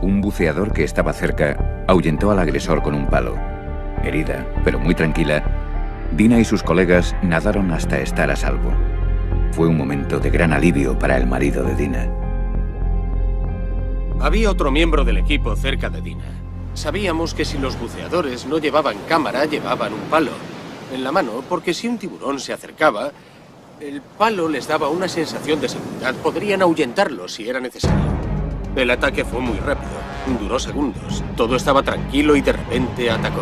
un buceador que estaba cerca ahuyentó al agresor con un palo. Herida, pero muy tranquila, Dina y sus colegas nadaron hasta estar a salvo. Fue un momento de gran alivio para el marido de Dina. Había otro miembro del equipo cerca de Dina. Sabíamos que si los buceadores no llevaban cámara, llevaban un palo en la mano, porque si un tiburón se acercaba, el palo les daba una sensación de seguridad. Podrían ahuyentarlo si era necesario. El ataque fue muy rápido. Duró segundos. Todo estaba tranquilo y de repente atacó.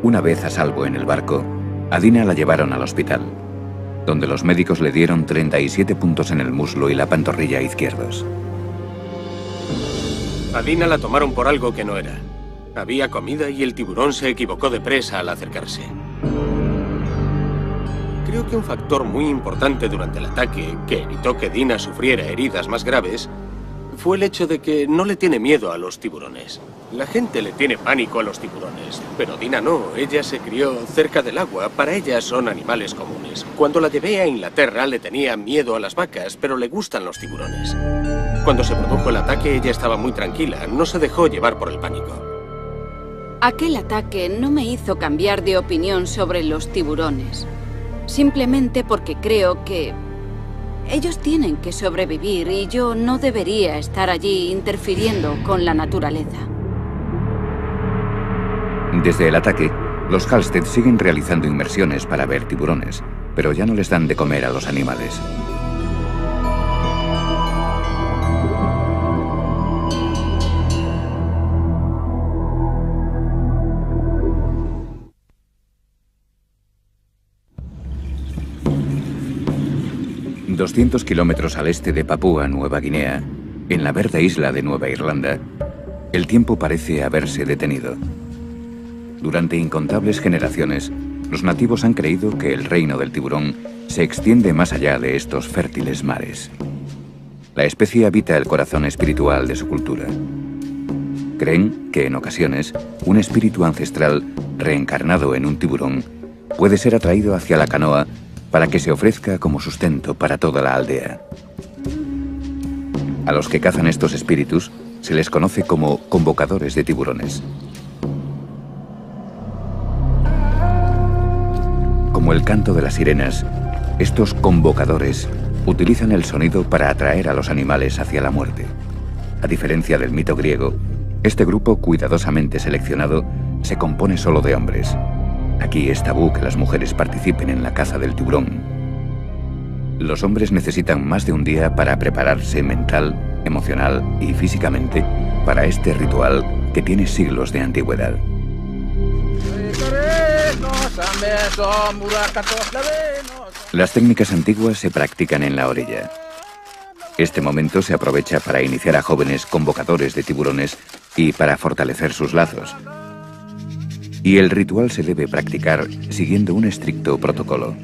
Una vez a salvo en el barco, a Dina la llevaron al hospital, donde los médicos le dieron 37 puntos en el muslo y la pantorrilla izquierdos. A Dina la tomaron por algo que no era. Había comida y el tiburón se equivocó de presa al acercarse. Creo que un factor muy importante durante el ataque, que evitó que Dina sufriera heridas más graves, fue el hecho de que no le tiene miedo a los tiburones. La gente le tiene pánico a los tiburones, pero Dina no. Ella se crió cerca del agua. Para ella son animales comunes. Cuando la llevé a Inglaterra le tenía miedo a las vacas, pero le gustan los tiburones. Cuando se produjo el ataque ella estaba muy tranquila, no se dejó llevar por el pánico. Aquel ataque no me hizo cambiar de opinión sobre los tiburones. Simplemente porque creo que ellos tienen que sobrevivir y yo no debería estar allí interfiriendo con la naturaleza. Desde el ataque, los Halstead siguen realizando inmersiones para ver tiburones, pero ya no les dan de comer a los animales. A 200 kilómetros al este de Papúa Nueva Guinea, en la verde isla de Nueva Irlanda, el tiempo parece haberse detenido. Durante incontables generaciones, los nativos han creído que el reino del tiburón se extiende más allá de estos fértiles mares. La especie habita el corazón espiritual de su cultura. Creen que en ocasiones un espíritu ancestral reencarnado en un tiburón puede ser atraído hacia la canoa para que se ofrezca como sustento para toda la aldea. A los que cazan estos espíritus se les conoce como convocadores de tiburones. Como el canto de las sirenas, estos convocadores utilizan el sonido para atraer a los animales hacia la muerte. A diferencia del mito griego, este grupo cuidadosamente seleccionado se compone solo de hombres. Aquí es tabú que las mujeres participen en la caza del tiburón. Los hombres necesitan más de un día para prepararse mental, emocional y físicamente para este ritual que tiene siglos de antigüedad. Las técnicas antiguas se practican en la orilla. Este momento se aprovecha para iniciar a jóvenes convocadores de tiburones y para fortalecer sus lazos. Y el ritual se debe practicar siguiendo un estricto protocolo.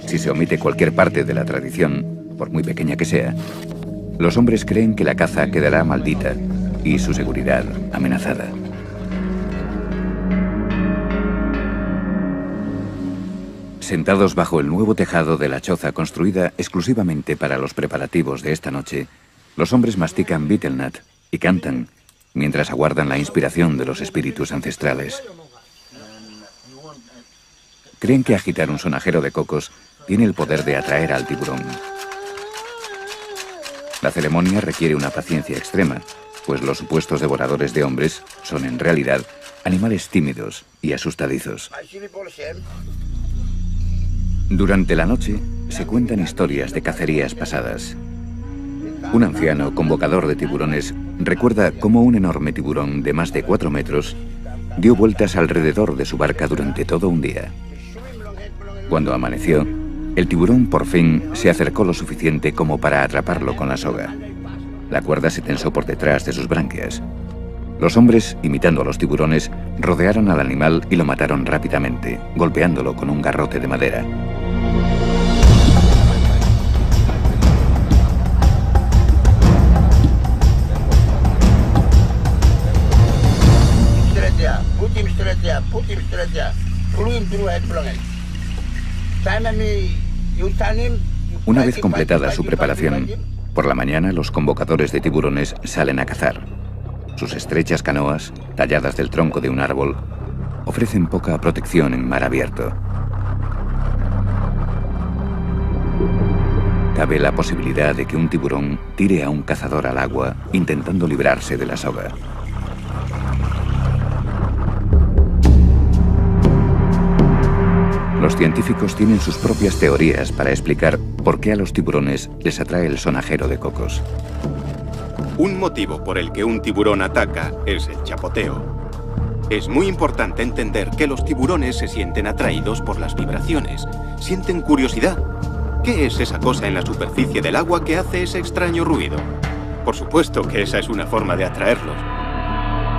Si se omite cualquier parte de la tradición, por muy pequeña que sea, los hombres creen que la caza quedará maldita y su seguridad amenazada. Sentados bajo el nuevo tejado de la choza construida exclusivamente para los preparativos de esta noche, los hombres mastican betel nut y cantan mientras aguardan la inspiración de los espíritus ancestrales. Creen que agitar un sonajero de cocos tiene el poder de atraer al tiburón. La ceremonia requiere una paciencia extrema, pues los supuestos devoradores de hombres son en realidad animales tímidos y asustadizos. Durante la noche se cuentan historias de cacerías pasadas. Un anciano convocador de tiburones recuerda cómo un enorme tiburón de más de 4 metros dio vueltas alrededor de su barca durante todo un día. Cuando amaneció, el tiburón por fin se acercó lo suficiente como para atraparlo con la soga. La cuerda se tensó por detrás de sus branquias. Los hombres, imitando a los tiburones, rodearon al animal y lo mataron rápidamente, golpeándolo con un garrote de madera. Una vez completada su preparación, por la mañana los convocadores de tiburones salen a cazar. Sus estrechas canoas, talladas del tronco de un árbol, ofrecen poca protección en mar abierto. Cabe la posibilidad de que un tiburón tire a un cazador al agua intentando librarse de la soga. Los Los científicos tienen sus propias teorías para explicar por qué a los tiburones les atrae el sonajero de cocos. Un motivo por el que un tiburón ataca es el chapoteo. Es muy importante entender que los tiburones se sienten atraídos por las vibraciones. Sienten curiosidad. ¿Qué es esa cosa en la superficie del agua que hace ese extraño ruido? Por supuesto que esa es una forma de atraerlos.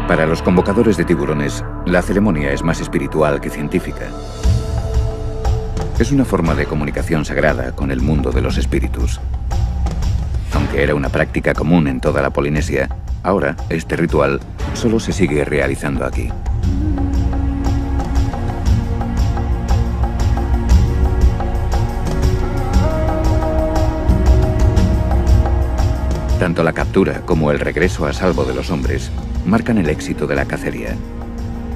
Para los convocadores de tiburones, la ceremonia es más espiritual que científica. Es una forma de comunicación sagrada con el mundo de los espíritus. Aunque era una práctica común en toda la Polinesia, ahora este ritual solo se sigue realizando aquí. Tanto la captura como el regreso a salvo de los hombres marcan el éxito de la cacería.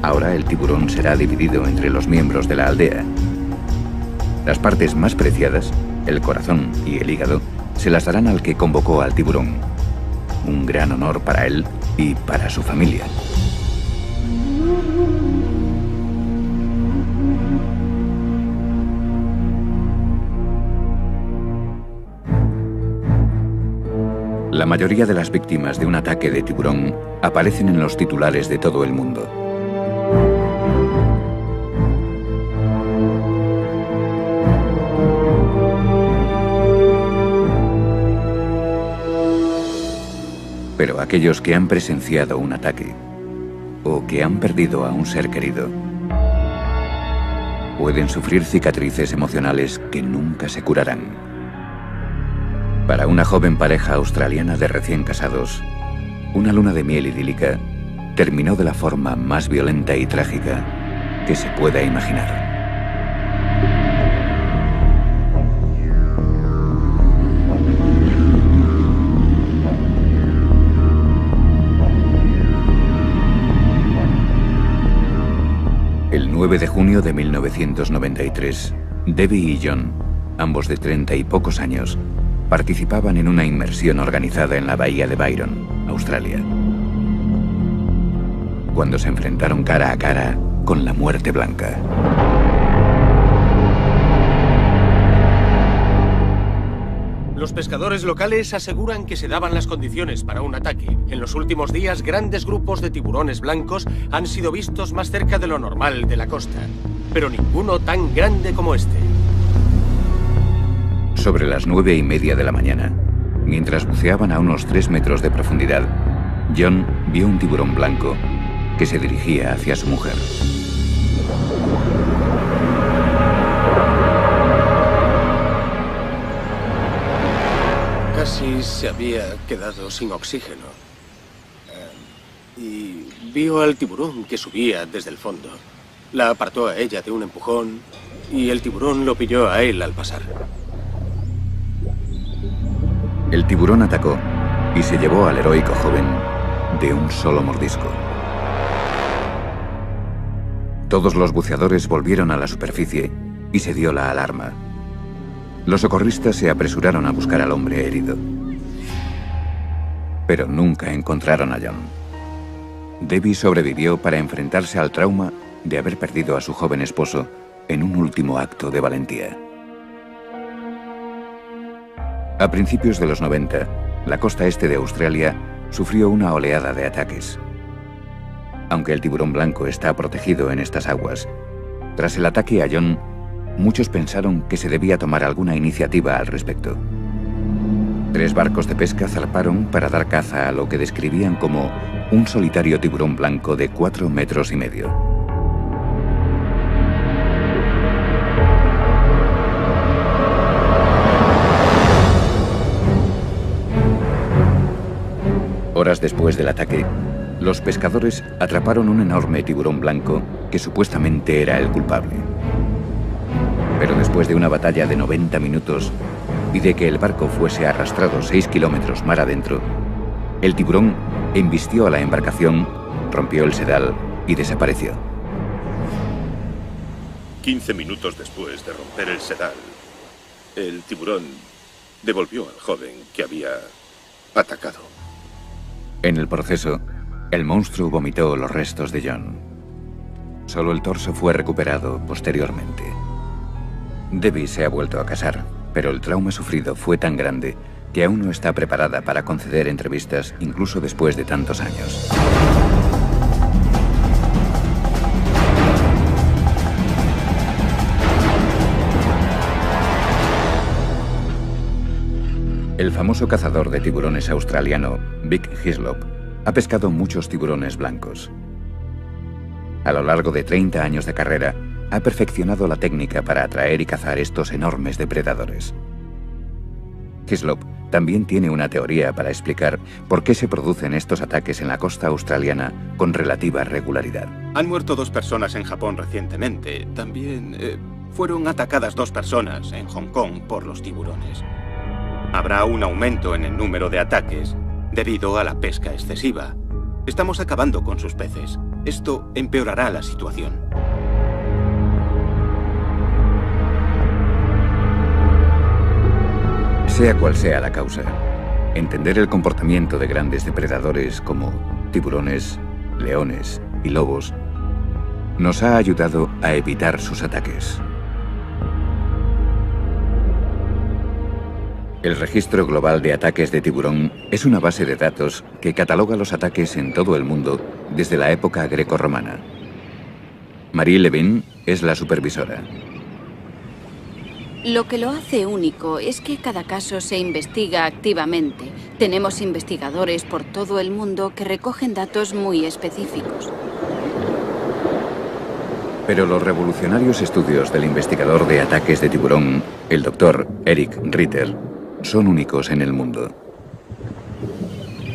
Ahora el tiburón será dividido entre los miembros de la aldea. Las partes más preciadas, el corazón y el hígado, se las darán al que convocó al tiburón. Un gran honor para él y para su familia. La mayoría de las víctimas de un ataque de tiburón aparecen en los titulares de todo el mundo. Pero aquellos que han presenciado un ataque o que han perdido a un ser querido pueden sufrir cicatrices emocionales que nunca se curarán. Para una joven pareja australiana de recién casados, una luna de miel idílica terminó de la forma más violenta y trágica que se pueda imaginar. El 9 de junio de 1993, Debbie y John, ambos de 30 y pocos años, participaban en una inmersión organizada en la bahía de Byron, Australia, cuando se enfrentaron cara a cara con la muerte blanca. Los pescadores locales aseguran que se daban las condiciones para un ataque. En los últimos días, grandes grupos de tiburones blancos han sido vistos más cerca de lo normal de la costa, pero ninguno tan grande como este. Sobre las 9:30 de la mañana, mientras buceaban a unos 3 metros de profundidad, John vio un tiburón blanco que se dirigía hacia su mujer. Casi se había quedado sin oxígeno. Y vio al tiburón que subía desde el fondo. La apartó a ella de un empujón y el tiburón lo pilló a él al pasar. El tiburón atacó y se llevó al heroico joven de un solo mordisco. Todos los buceadores volvieron a la superficie y se dio la alarma. Los socorristas se apresuraron a buscar al hombre herido. Pero nunca encontraron a John. Debbie sobrevivió para enfrentarse al trauma de haber perdido a su joven esposo en un último acto de valentía. A principios de los 90, la costa este de Australia sufrió una oleada de ataques. Aunque el tiburón blanco está protegido en estas aguas, tras el ataque a John, muchos pensaron que se debía tomar alguna iniciativa al respecto. 3 barcos de pesca zarparon para dar caza a lo que describían como un solitario tiburón blanco de 4,5 metros. Horas después del ataque, los pescadores atraparon un enorme tiburón blanco que supuestamente era el culpable. Pero después de una batalla de 90 minutos y de que el barco fuese arrastrado 6 kilómetros mar adentro, el tiburón embistió a la embarcación, rompió el sedal y desapareció. 15 minutos después de romper el sedal, el tiburón devolvió al joven que había atacado. En el proceso, el monstruo vomitó los restos de John. Solo el torso fue recuperado posteriormente. Debbie se ha vuelto a casar, pero el trauma sufrido fue tan grande que aún no está preparada para conceder entrevistas incluso después de tantos años. El famoso cazador de tiburones australiano, Vic Hislop, ha pescado muchos tiburones blancos. A lo largo de 30 años de carrera, ha perfeccionado la técnica para atraer y cazar estos enormes depredadores. Hislop también tiene una teoría para explicar por qué se producen estos ataques en la costa australiana con relativa regularidad. Han muerto 2 personas en Japón recientemente. También fueron atacadas 2 personas en Hong Kong por los tiburones. Habrá un aumento en el número de ataques debido a la pesca excesiva. Estamos acabando con sus peces. Esto empeorará la situación. Sea cual sea la causa, entender el comportamiento de grandes depredadores como tiburones, leones y lobos nos ha ayudado a evitar sus ataques. El Registro Global de Ataques de Tiburón es una base de datos que cataloga los ataques en todo el mundo desde la época grecorromana. Marie Levin es la supervisora. Lo que lo hace único es que cada caso se investiga activamente. Tenemos investigadores por todo el mundo que recogen datos muy específicos. Pero los revolucionarios estudios del investigador de ataques de tiburón, el Dr. Eric Ritter, son únicos en el mundo.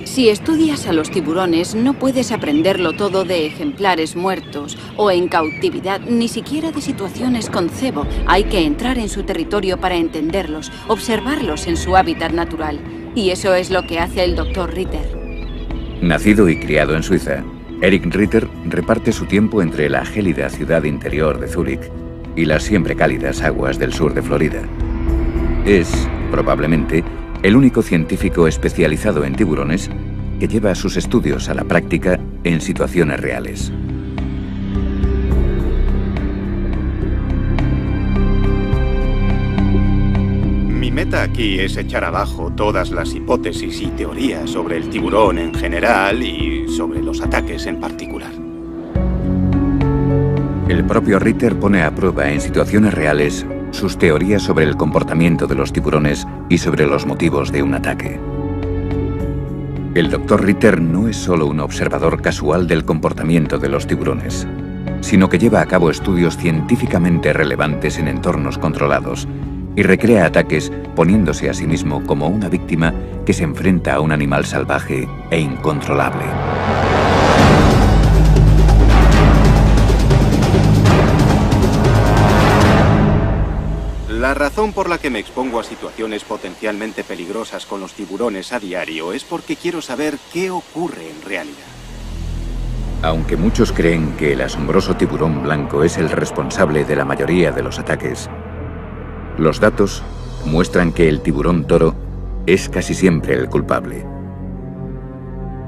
Si estudias a los tiburones, no puedes aprenderlo todo de ejemplares muertos o en cautividad, ni siquiera de situaciones con cebo. Hay que entrar en su territorio para entenderlos, observarlos en su hábitat natural. Y eso es lo que hace el Dr. Ritter. Nacido y criado en Suiza, Eric Ritter reparte su tiempo entre la gélida ciudad interior de Zúrich y las siempre cálidas aguas del sur de Florida. Es, probablemente, el único científico especializado en tiburones que lleva sus estudios a la práctica en situaciones reales. Mi meta aquí es echar abajo todas las hipótesis y teorías sobre el tiburón en general y sobre los ataques en particular. El propio Ritter pone a prueba en situaciones reales sus teorías sobre el comportamiento de los tiburones y sobre los motivos de un ataque. El Dr. Ritter no es solo un observador casual del comportamiento de los tiburones, sino que lleva a cabo estudios científicamente relevantes en entornos controlados y recrea ataques poniéndose a sí mismo como una víctima que se enfrenta a un animal salvaje e incontrolable. La razón por la que me expongo a situaciones potencialmente peligrosas con los tiburones a diario es porque quiero saber qué ocurre en realidad. Aunque muchos creen que el asombroso tiburón blanco es el responsable de la mayoría de los ataques, los datos muestran que el tiburón toro es casi siempre el culpable.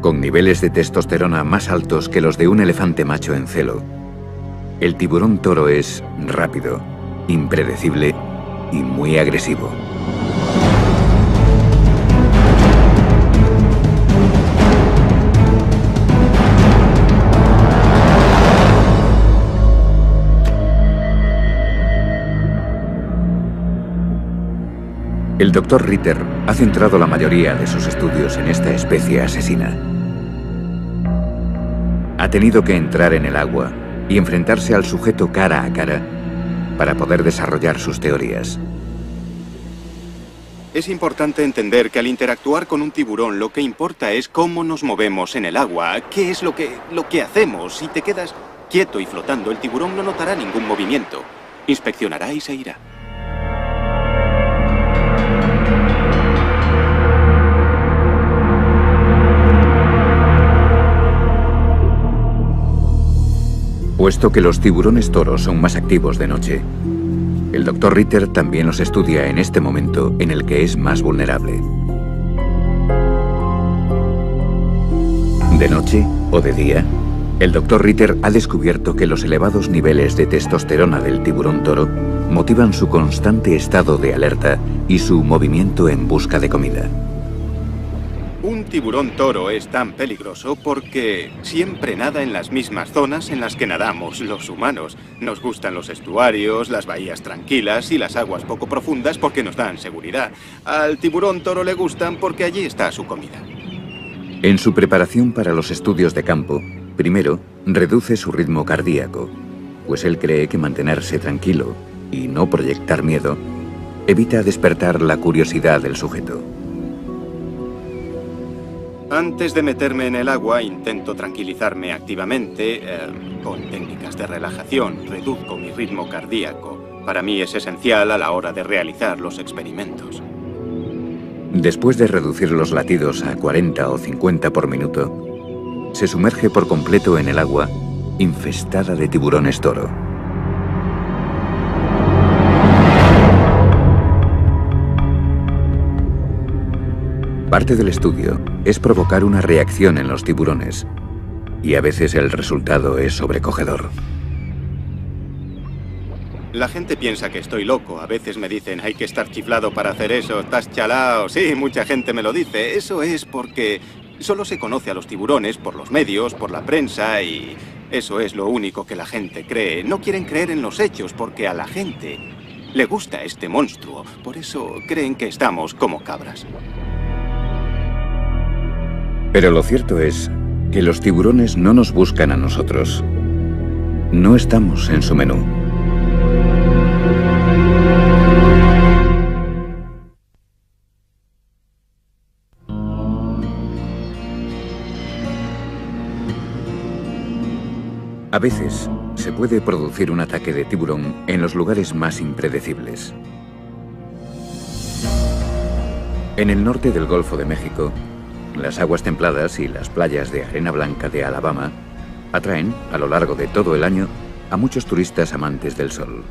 Con niveles de testosterona más altos que los de un elefante macho en celo, el tiburón toro es rápido, impredecible y muy agresivo. El Dr. Ritter ha centrado la mayoría de sus estudios en esta especie asesina. Ha tenido que entrar en el agua y enfrentarse al sujeto cara a cara para poder desarrollar sus teorías. Es importante entender que al interactuar con un tiburón lo que importa es cómo nos movemos en el agua, qué es lo que hacemos. Si te quedas quieto y flotando, el tiburón no notará ningún movimiento. Inspeccionará y se irá. Puesto que los tiburones toros son más activos de noche, el Dr. Ritter también los estudia en este momento en el que es más vulnerable. De noche o de día, el Dr. Ritter ha descubierto que los elevados niveles de testosterona del tiburón toro motivan su constante estado de alerta y su movimiento en busca de comida. Un tiburón toro es tan peligroso porque siempre nada en las mismas zonas en las que nadamos los humanos. Nos gustan los estuarios, las bahías tranquilas y las aguas poco profundas porque nos dan seguridad. Al tiburón toro le gustan porque allí está su comida. En su preparación para los estudios de campo, primero reduce su ritmo cardíaco, pues él cree que mantenerse tranquilo y no proyectar miedo evita despertar la curiosidad del sujeto. Antes de meterme en el agua, intento tranquilizarme activamente con técnicas de relajación. Reduzco mi ritmo cardíaco. Para mí es esencial a la hora de realizar los experimentos. Después de reducir los latidos a 40 o 50 por minuto, se sumerge por completo en el agua infestada de tiburones toro. Parte del estudio es provocar una reacción en los tiburones, y a veces el resultado es sobrecogedor. La gente piensa que estoy loco. A veces me dicen, hay que estar chiflado para hacer eso, estás chalao. Sí, mucha gente me lo dice. Eso es porque solo se conoce a los tiburones por los medios, por la prensa, y eso es lo único que la gente cree. No quieren creer en los hechos porque a la gente le gusta este monstruo. Por eso creen que estamos como cabras. Pero lo cierto es que los tiburones no nos buscan a nosotros. No estamos en su menú. A veces se puede producir un ataque de tiburón en los lugares más impredecibles. En el norte del Golfo de México, las aguas templadas y las playas de arena blanca de Alabama atraen, a lo largo de todo el año, a muchos turistas amantes del sol.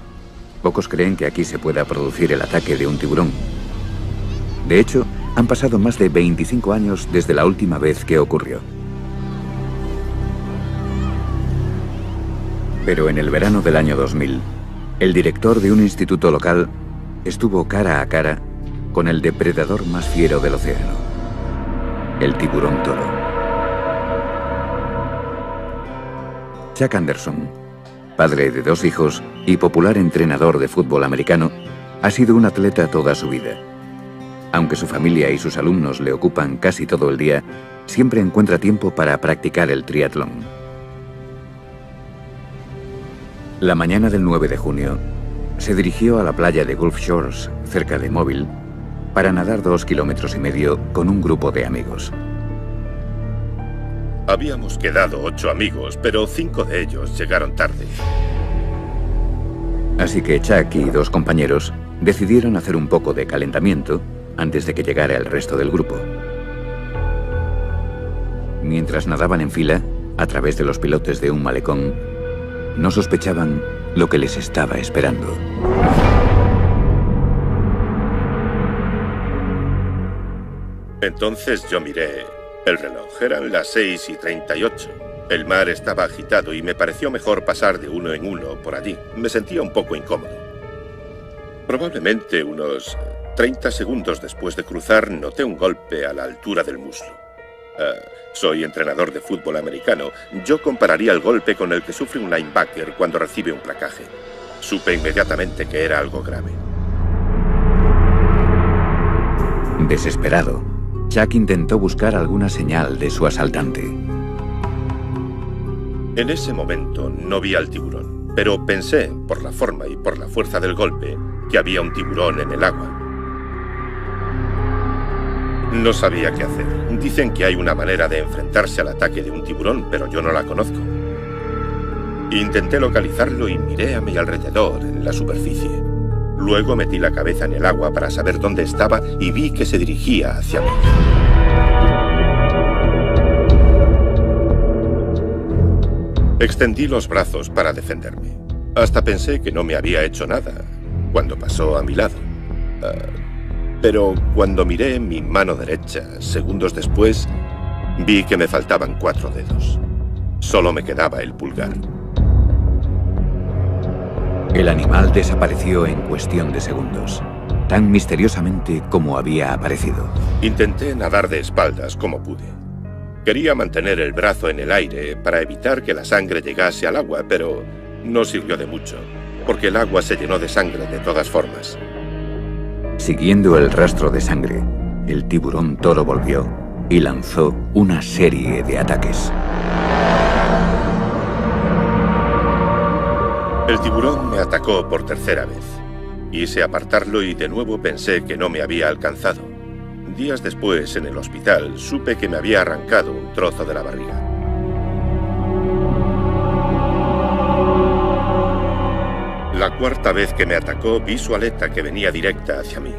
Pocos creen que aquí se pueda producir el ataque de un tiburón. De hecho, han pasado más de 25 años desde la última vez que ocurrió. Pero en el verano del año 2000, el director de un instituto local estuvo cara a cara con el depredador más fiero del océano, el tiburón toro. Chuck Anderson, padre de 2 hijos y popular entrenador de fútbol americano, ha sido un atleta toda su vida. Aunque su familia y sus alumnos le ocupan casi todo el día, siempre encuentra tiempo para practicar el triatlón. La mañana del 9 de junio, se dirigió a la playa de Gulf Shores, cerca de Mobile, para nadar 2,5 kilómetros con un grupo de amigos. Habíamos quedado 8 amigos, pero 5 de ellos llegaron tarde. Así que Chuck y 2 compañeros decidieron hacer un poco de calentamiento antes de que llegara el resto del grupo. Mientras nadaban en fila, a través de los pilotes de un malecón, no sospechaban lo que les estaba esperando. Entonces yo miré el reloj. Eran las 6:38. El mar estaba agitado y me pareció mejor pasar de uno en uno por allí. Me sentía un poco incómodo. Probablemente unos 30 segundos después de cruzar, noté un golpe a la altura del muslo. Soy entrenador de fútbol americano. Yo compararía el golpe con el que sufre un linebacker cuando recibe un placaje. Supe inmediatamente que era algo grave. Desesperado, Chuck intentó buscar alguna señal de su asaltante. En ese momento no vi al tiburón, pero pensé, por la forma y por la fuerza del golpe, que había un tiburón en el agua. No sabía qué hacer. Dicen que hay una manera de enfrentarse al ataque de un tiburón, pero yo no la conozco. Intenté localizarlo y miré a mi alrededor, en la superficie. Luego metí la cabeza en el agua para saber dónde estaba y vi que se dirigía hacia mí. Extendí los brazos para defenderme. Hasta pensé que no me había hecho nada cuando pasó a mi lado. Pero cuando miré mi mano derecha, segundos después, vi que me faltaban 4 dedos. Solo me quedaba el pulgar. El animal desapareció en cuestión de segundos, tan misteriosamente como había aparecido. Intenté nadar de espaldas como pude. Quería mantener el brazo en el aire para evitar que la sangre llegase al agua, pero no sirvió de mucho, porque el agua se llenó de sangre de todas formas. Siguiendo el rastro de sangre, el tiburón toro volvió y lanzó una serie de ataques. El tiburón me atacó por tercera vez. Quise apartarlo y de nuevo pensé que no me había alcanzado. Días después, en el hospital, supe que me había arrancado un trozo de la barriga. La cuarta vez que me atacó, vi su aleta que venía directa hacia mí.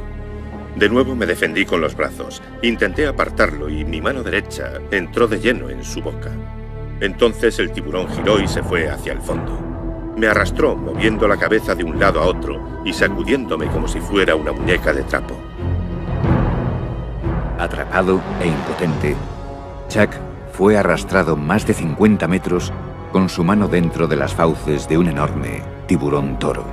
De nuevo me defendí con los brazos. Intenté apartarlo y mi mano derecha entró de lleno en su boca. Entonces el tiburón giró y se fue hacia el fondo. Me arrastró, moviendo la cabeza de un lado a otro y sacudiéndome como si fuera una muñeca de trapo. Atrapado e impotente, Chuck fue arrastrado más de 50 metros con su mano dentro de las fauces de un enorme tiburón toro.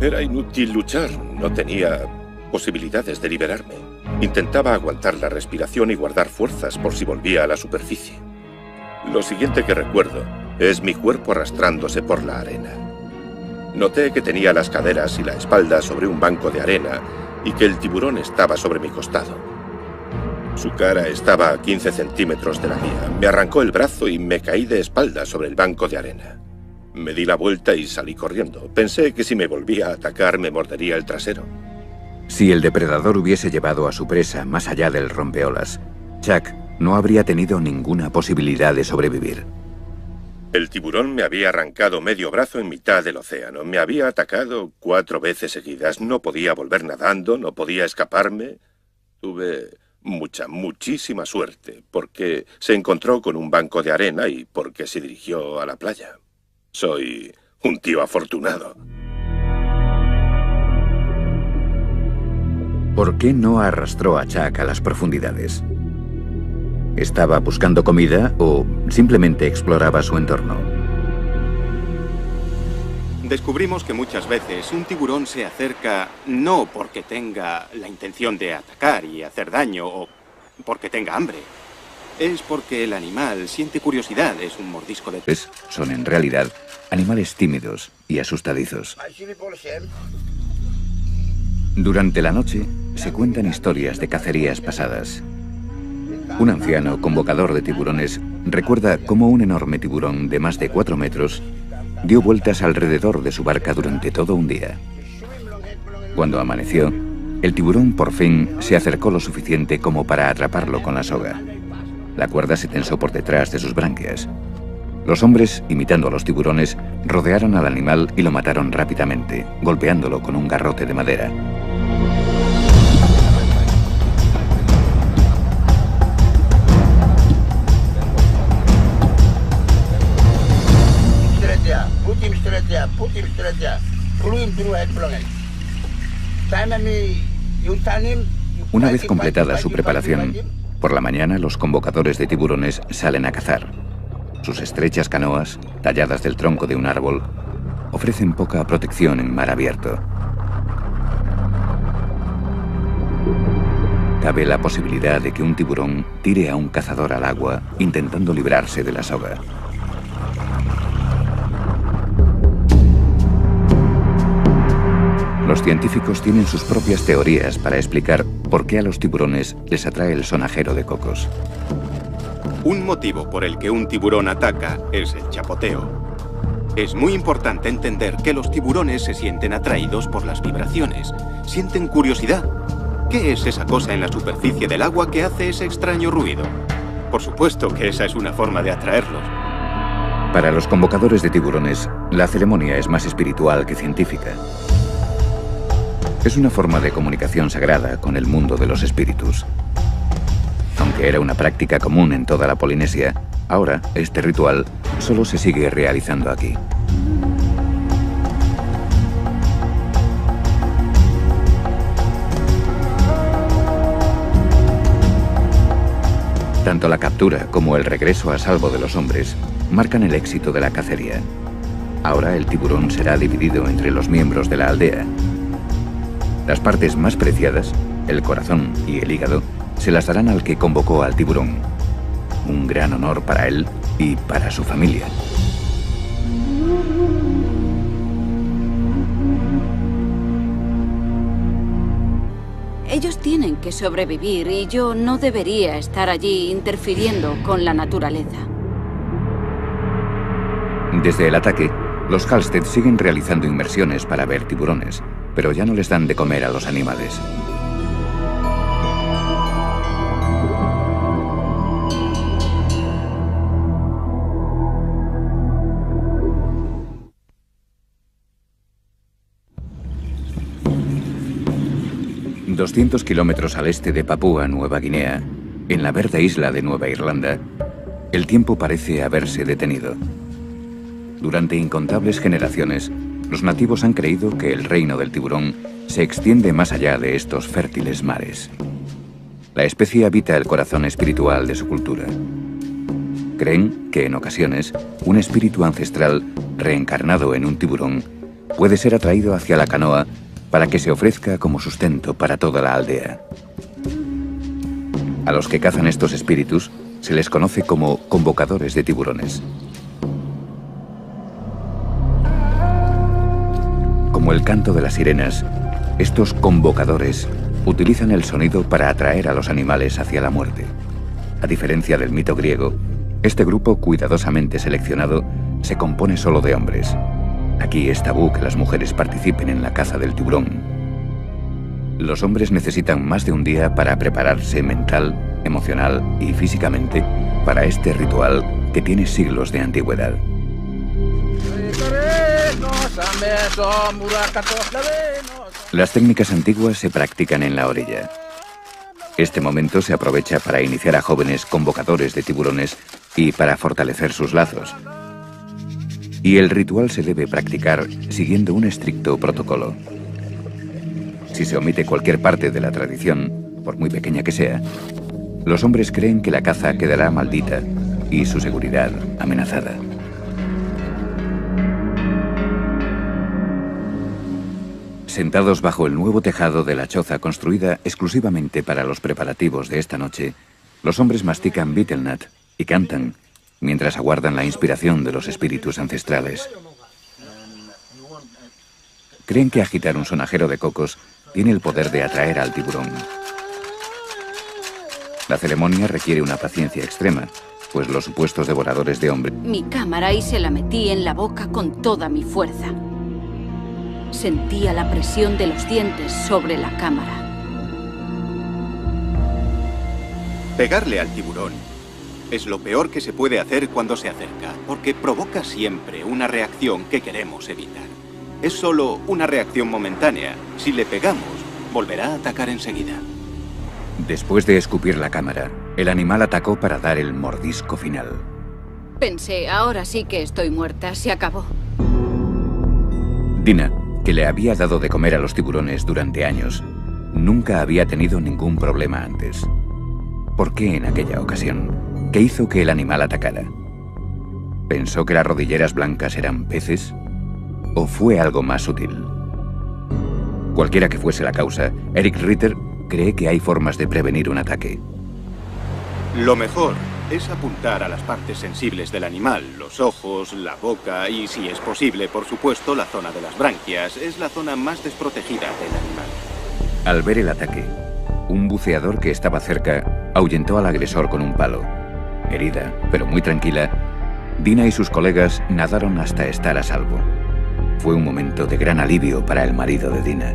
Era inútil luchar, no tenía posibilidades de liberarme. Intentaba aguantar la respiración y guardar fuerzas por si volvía a la superficie. Lo siguiente que recuerdo es mi cuerpo arrastrándose por la arena. Noté que tenía las caderas y la espalda sobre un banco de arena y que el tiburón estaba sobre mi costado. Su cara estaba a 15 centímetros de la mía. Me arrancó el brazo y me caí de espalda sobre el banco de arena. Me di la vuelta y salí corriendo. Pensé que si me volvía a atacar me mordería el trasero. Si el depredador hubiese llevado a su presa más allá del rompeolas, Chuck no habría tenido ninguna posibilidad de sobrevivir. El tiburón me había arrancado medio brazo en mitad del océano. Me había atacado 4 veces seguidas. No podía volver nadando, no podía escaparme. Tuve muchísima suerte, porque se encontró con un banco de arena y porque se dirigió a la playa. Soy un tío afortunado. ¿Por qué no arrastró a Chuck a las profundidades? ¿Estaba buscando comida o simplemente exploraba su entorno? Descubrimos que muchas veces un tiburón se acerca no porque tenga la intención de atacar y hacer daño o porque tenga hambre. Es porque el animal siente curiosidad, es un mordisco de... Son en realidad animales tímidos y asustadizos. Durante la noche se cuentan historias de cacerías pasadas. Un anciano convocador de tiburones recuerda cómo un enorme tiburón de más de 4 metros dio vueltas alrededor de su barca durante todo un día. Cuando amaneció, el tiburón por fin se acercó lo suficiente como para atraparlo con la soga. La cuerda se tensó por detrás de sus branquias. Los hombres, imitando a los tiburones, rodearon al animal y lo mataron rápidamente, golpeándolo con un garrote de madera. Una vez completada su preparación, por la mañana los convocadores de tiburones salen a cazar. Sus estrechas canoas, talladas del tronco de un árbol, ofrecen poca protección en mar abierto. Cabe la posibilidad de que un tiburón tire a un cazador al agua intentando librarse de la soga. Los científicos tienen sus propias teorías para explicar por qué a los tiburones les atrae el sonajero de cocos. Un motivo por el que un tiburón ataca es el chapoteo. Es muy importante entender que los tiburones se sienten atraídos por las vibraciones. Sienten curiosidad. ¿Qué es esa cosa en la superficie del agua que hace ese extraño ruido? Por supuesto que esa es una forma de atraerlos. Para los convocadores de tiburones, la ceremonia es más espiritual que científica. Es una forma de comunicación sagrada con el mundo de los espíritus. Aunque era una práctica común en toda la Polinesia, ahora este ritual solo se sigue realizando aquí. Tanto Tanto la captura como el regreso a salvo de los hombres marcan el éxito de la cacería. Ahora el tiburón será dividido entre los miembros de la aldea. Las partes más preciadas, el corazón y el hígado, se las darán al que convocó al tiburón. Un gran honor para él y para su familia. Ellos tienen que sobrevivir y yo no debería estar allí interfiriendo con la naturaleza. Desde el ataque, los Halstead siguen realizando inmersiones para ver tiburones, pero ya no les dan de comer a los animales. ...200 kilómetros al este de Papúa Nueva Guinea, en la verde isla de Nueva Irlanda, el tiempo parece haberse detenido. Durante incontables generaciones, los nativos han creído que el reino del tiburón se extiende más allá de estos fértiles mares. La especie habita el corazón espiritual de su cultura. Creen que en ocasiones un espíritu ancestral reencarnado en un tiburón puede ser atraído hacia la canoa para que se ofrezca como sustento para toda la aldea. A los que cazan estos espíritus se les conoce como convocadores de tiburones. Como el canto de las sirenas, estos convocadores utilizan el sonido para atraer a los animales hacia la muerte. A diferencia del mito griego, este grupo cuidadosamente seleccionado se compone solo de hombres. Aquí es tabú que las mujeres participen en la caza del tiburón. Los hombres necesitan más de un día para prepararse mental, emocional y físicamente para este ritual que tiene siglos de antigüedad. Las técnicas antiguas se practican en la orilla. Este momento se aprovecha para iniciar a jóvenes convocadores de tiburones y para fortalecer sus lazos. Y el ritual se debe practicar siguiendo un estricto protocolo. Si se omite cualquier parte de la tradición, por muy pequeña que sea, los hombres creen que la caza quedará maldita y su seguridad amenazada. Sentados bajo el nuevo tejado de la choza construida exclusivamente para los preparativos de esta noche, los hombres mastican betel nut y cantan, mientras aguardan la inspiración de los espíritus ancestrales. Creen que agitar un sonajero de cocos tiene el poder de atraer al tiburón. La ceremonia requiere una paciencia extrema, pues los supuestos devoradores de hombres... Mi cámara y se la metí en la boca con toda mi fuerza. Sentía la presión de los dientes sobre la cámara. Pegarle al tiburón es lo peor que se puede hacer cuando se acerca, porque provoca siempre una reacción que queremos evitar. Es solo una reacción momentánea. Si le pegamos, volverá a atacar enseguida. Después de escupir la cámara, el animal atacó para dar el mordisco final. Pensé, ahora sí que estoy muerta, se acabó. Dina, que le había dado de comer a los tiburones durante años, nunca había tenido ningún problema antes. ¿Por qué en aquella ocasión? ¿Qué hizo que el animal atacara? ¿Pensó que las rodilleras blancas eran peces? ¿O fue algo más sutil? Cualquiera que fuese la causa, Eric Ritter cree que hay formas de prevenir un ataque. Lo mejor es apuntar a las partes sensibles del animal, los ojos, la boca y, si es posible, por supuesto, la zona de las branquias. Es la zona más desprotegida del animal. Al ver el ataque, un buceador que estaba cerca ahuyentó al agresor con un palo. Herida, pero muy tranquila, Dina y sus colegas nadaron hasta estar a salvo. Fue un momento de gran alivio para el marido de Dina.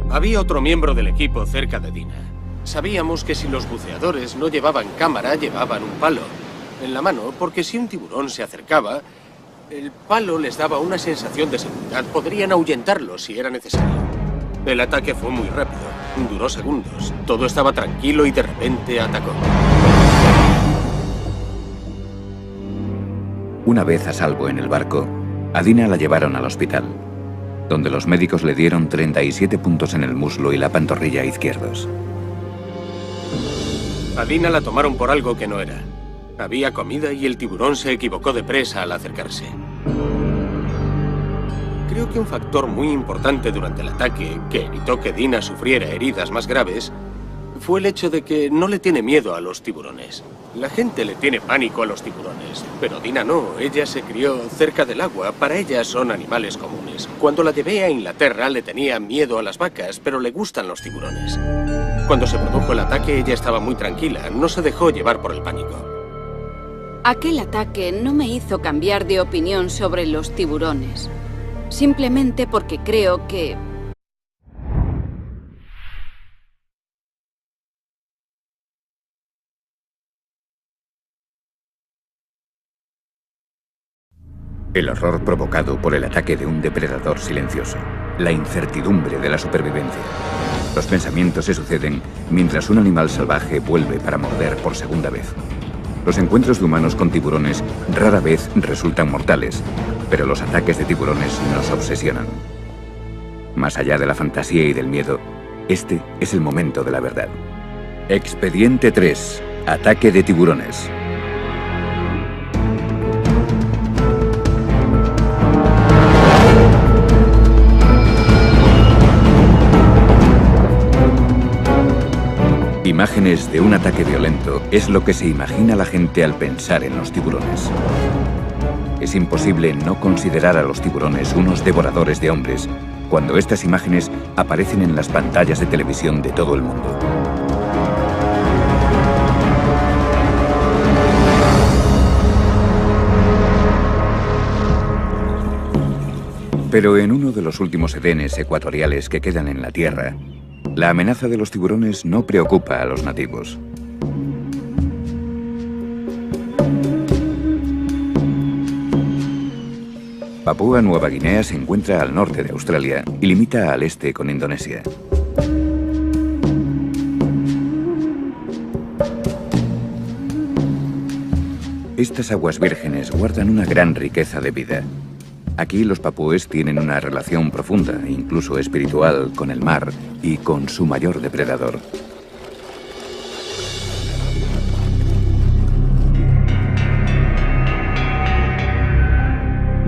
Había otro miembro del equipo cerca de Dina. Sabíamos que si los buceadores no llevaban cámara, llevaban un palo en la mano, porque si un tiburón se acercaba, el palo les daba una sensación de seguridad. Podrían ahuyentarlo si era necesario. El ataque fue muy rápido, duró segundos. Todo estaba tranquilo y de repente atacó. Una vez a salvo en el barco, a Dina la llevaron al hospital, donde los médicos le dieron 37 puntos en el muslo y la pantorrilla izquierdos. A Dina la tomaron por algo que no era. Había comida y el tiburón se equivocó de presa al acercarse. Creo que un factor muy importante durante el ataque, que evitó que Dina sufriera heridas más graves, fue el hecho de que no le tiene miedo a los tiburones. La gente le tiene pánico a los tiburones, pero Dina no. Ella se crió cerca del agua. Para ella son animales comunes. Cuando la llevé a Inglaterra le tenía miedo a las vacas, pero le gustan los tiburones. Cuando se produjo el ataque ella estaba muy tranquila. No se dejó llevar por el pánico. Aquel ataque no me hizo cambiar de opinión sobre los tiburones. Simplemente porque creo que... El horror provocado por el ataque de un depredador silencioso. La incertidumbre de la supervivencia. Los pensamientos se suceden mientras un animal salvaje vuelve para morder por segunda vez. Los encuentros de humanos con tiburones rara vez resultan mortales, pero los ataques de tiburones nos obsesionan. Más allá de la fantasía y del miedo, este es el momento de la verdad. Expediente 3. Ataque de tiburones. Imágenes de un ataque violento es lo que se imagina la gente al pensar en los tiburones. Es imposible no considerar a los tiburones unos devoradores de hombres cuando estas imágenes aparecen en las pantallas de televisión de todo el mundo. Pero en uno de los últimos edenes ecuatoriales que quedan en la Tierra, la amenaza de los tiburones no preocupa a los nativos. Papúa Nueva Guinea se encuentra al norte de Australia y limita al este con Indonesia. Estas aguas vírgenes guardan una gran riqueza de vida. Aquí los papúes tienen una relación profunda, incluso espiritual, con el mar y con su mayor depredador.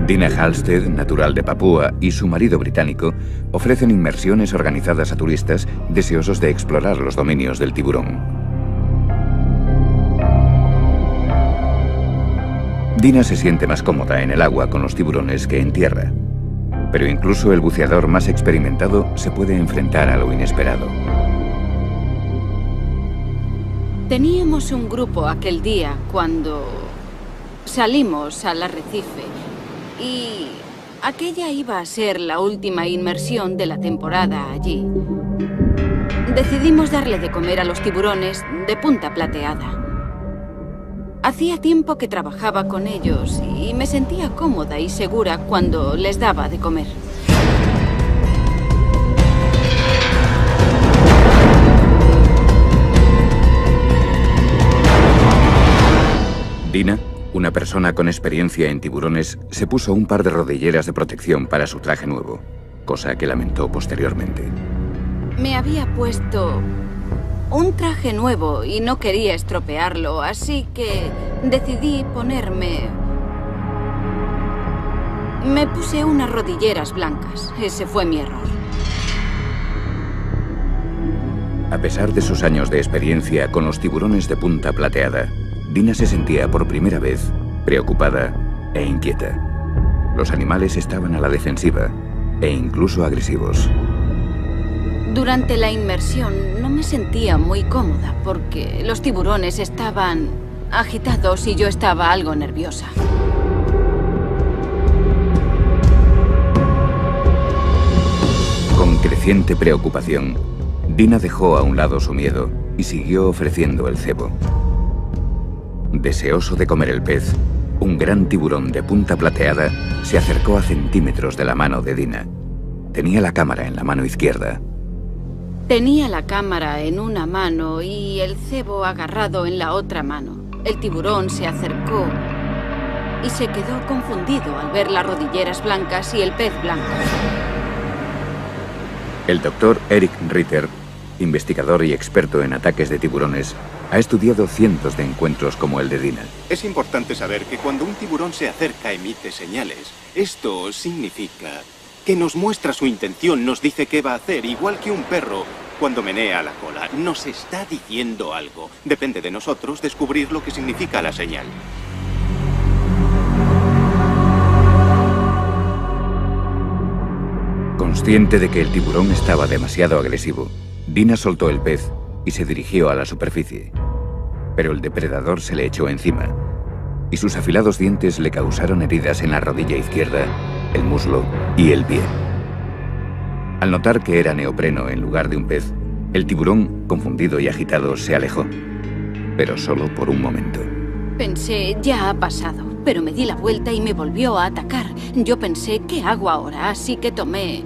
Dina Halstead, natural de Papúa, y su marido británico ofrecen inmersiones organizadas a turistas deseosos de explorar los dominios del tiburón. Dina se siente más cómoda en el agua con los tiburones que en tierra. Pero incluso el buceador más experimentado se puede enfrentar a lo inesperado. Teníamos un grupo aquel día cuando salimos al arrecife y aquella iba a ser la última inmersión de la temporada allí. Decidimos darle de comer a los tiburones de punta plateada. Hacía tiempo que trabajaba con ellos y me sentía cómoda y segura cuando les daba de comer. Dina, una persona con experiencia en tiburones, se puso un par de rodilleras de protección para su traje nuevo, cosa que lamentó posteriormente. Me había puesto un traje nuevo y no quería estropearlo, así que decidí ponerme... Me puse unas rodilleras blancas. Ese fue mi error. A pesar de sus años de experiencia con los tiburones de punta plateada, Dina se sentía por primera vez preocupada e inquieta. Los animales estaban a la defensiva e incluso agresivos. Durante la inmersión no me sentía muy cómoda porque los tiburones estaban agitados y yo estaba algo nerviosa. Con creciente preocupación, Dina dejó a un lado su miedo y siguió ofreciendo el cebo. Deseoso de comer el pez, un gran tiburón de punta plateada se acercó a centímetros de la mano de Dina. Tenía la cámara en la mano izquierda. Tenía la cámara en una mano y el cebo agarrado en la otra mano. El tiburón se acercó y se quedó confundido al ver las rodilleras blancas y el pez blanco. El doctor Eric Ritter, investigador y experto en ataques de tiburones, Ha estudiado cientos de encuentros como el de Dina. Es importante saber que cuando un tiburón se acerca emite señales. Esto significa que nos muestra su intención, nos dice qué va a hacer, igual que un perro cuando menea la cola. Nos está diciendo algo. Depende de nosotros descubrir lo que significa la señal. Consciente de que el tiburón estaba demasiado agresivo, Dina soltó el pez y se dirigió a la superficie. Pero el depredador se le echó encima y sus afilados dientes le causaron heridas en la rodilla izquierda, el muslo y el pie. Al notar que era neopreno en lugar de un pez, el tiburón, confundido y agitado, se alejó, pero solo por un momento. Pensé, ya ha pasado, pero me di la vuelta y me volvió a atacar. Yo pensé, ¿qué hago ahora? Así que tomé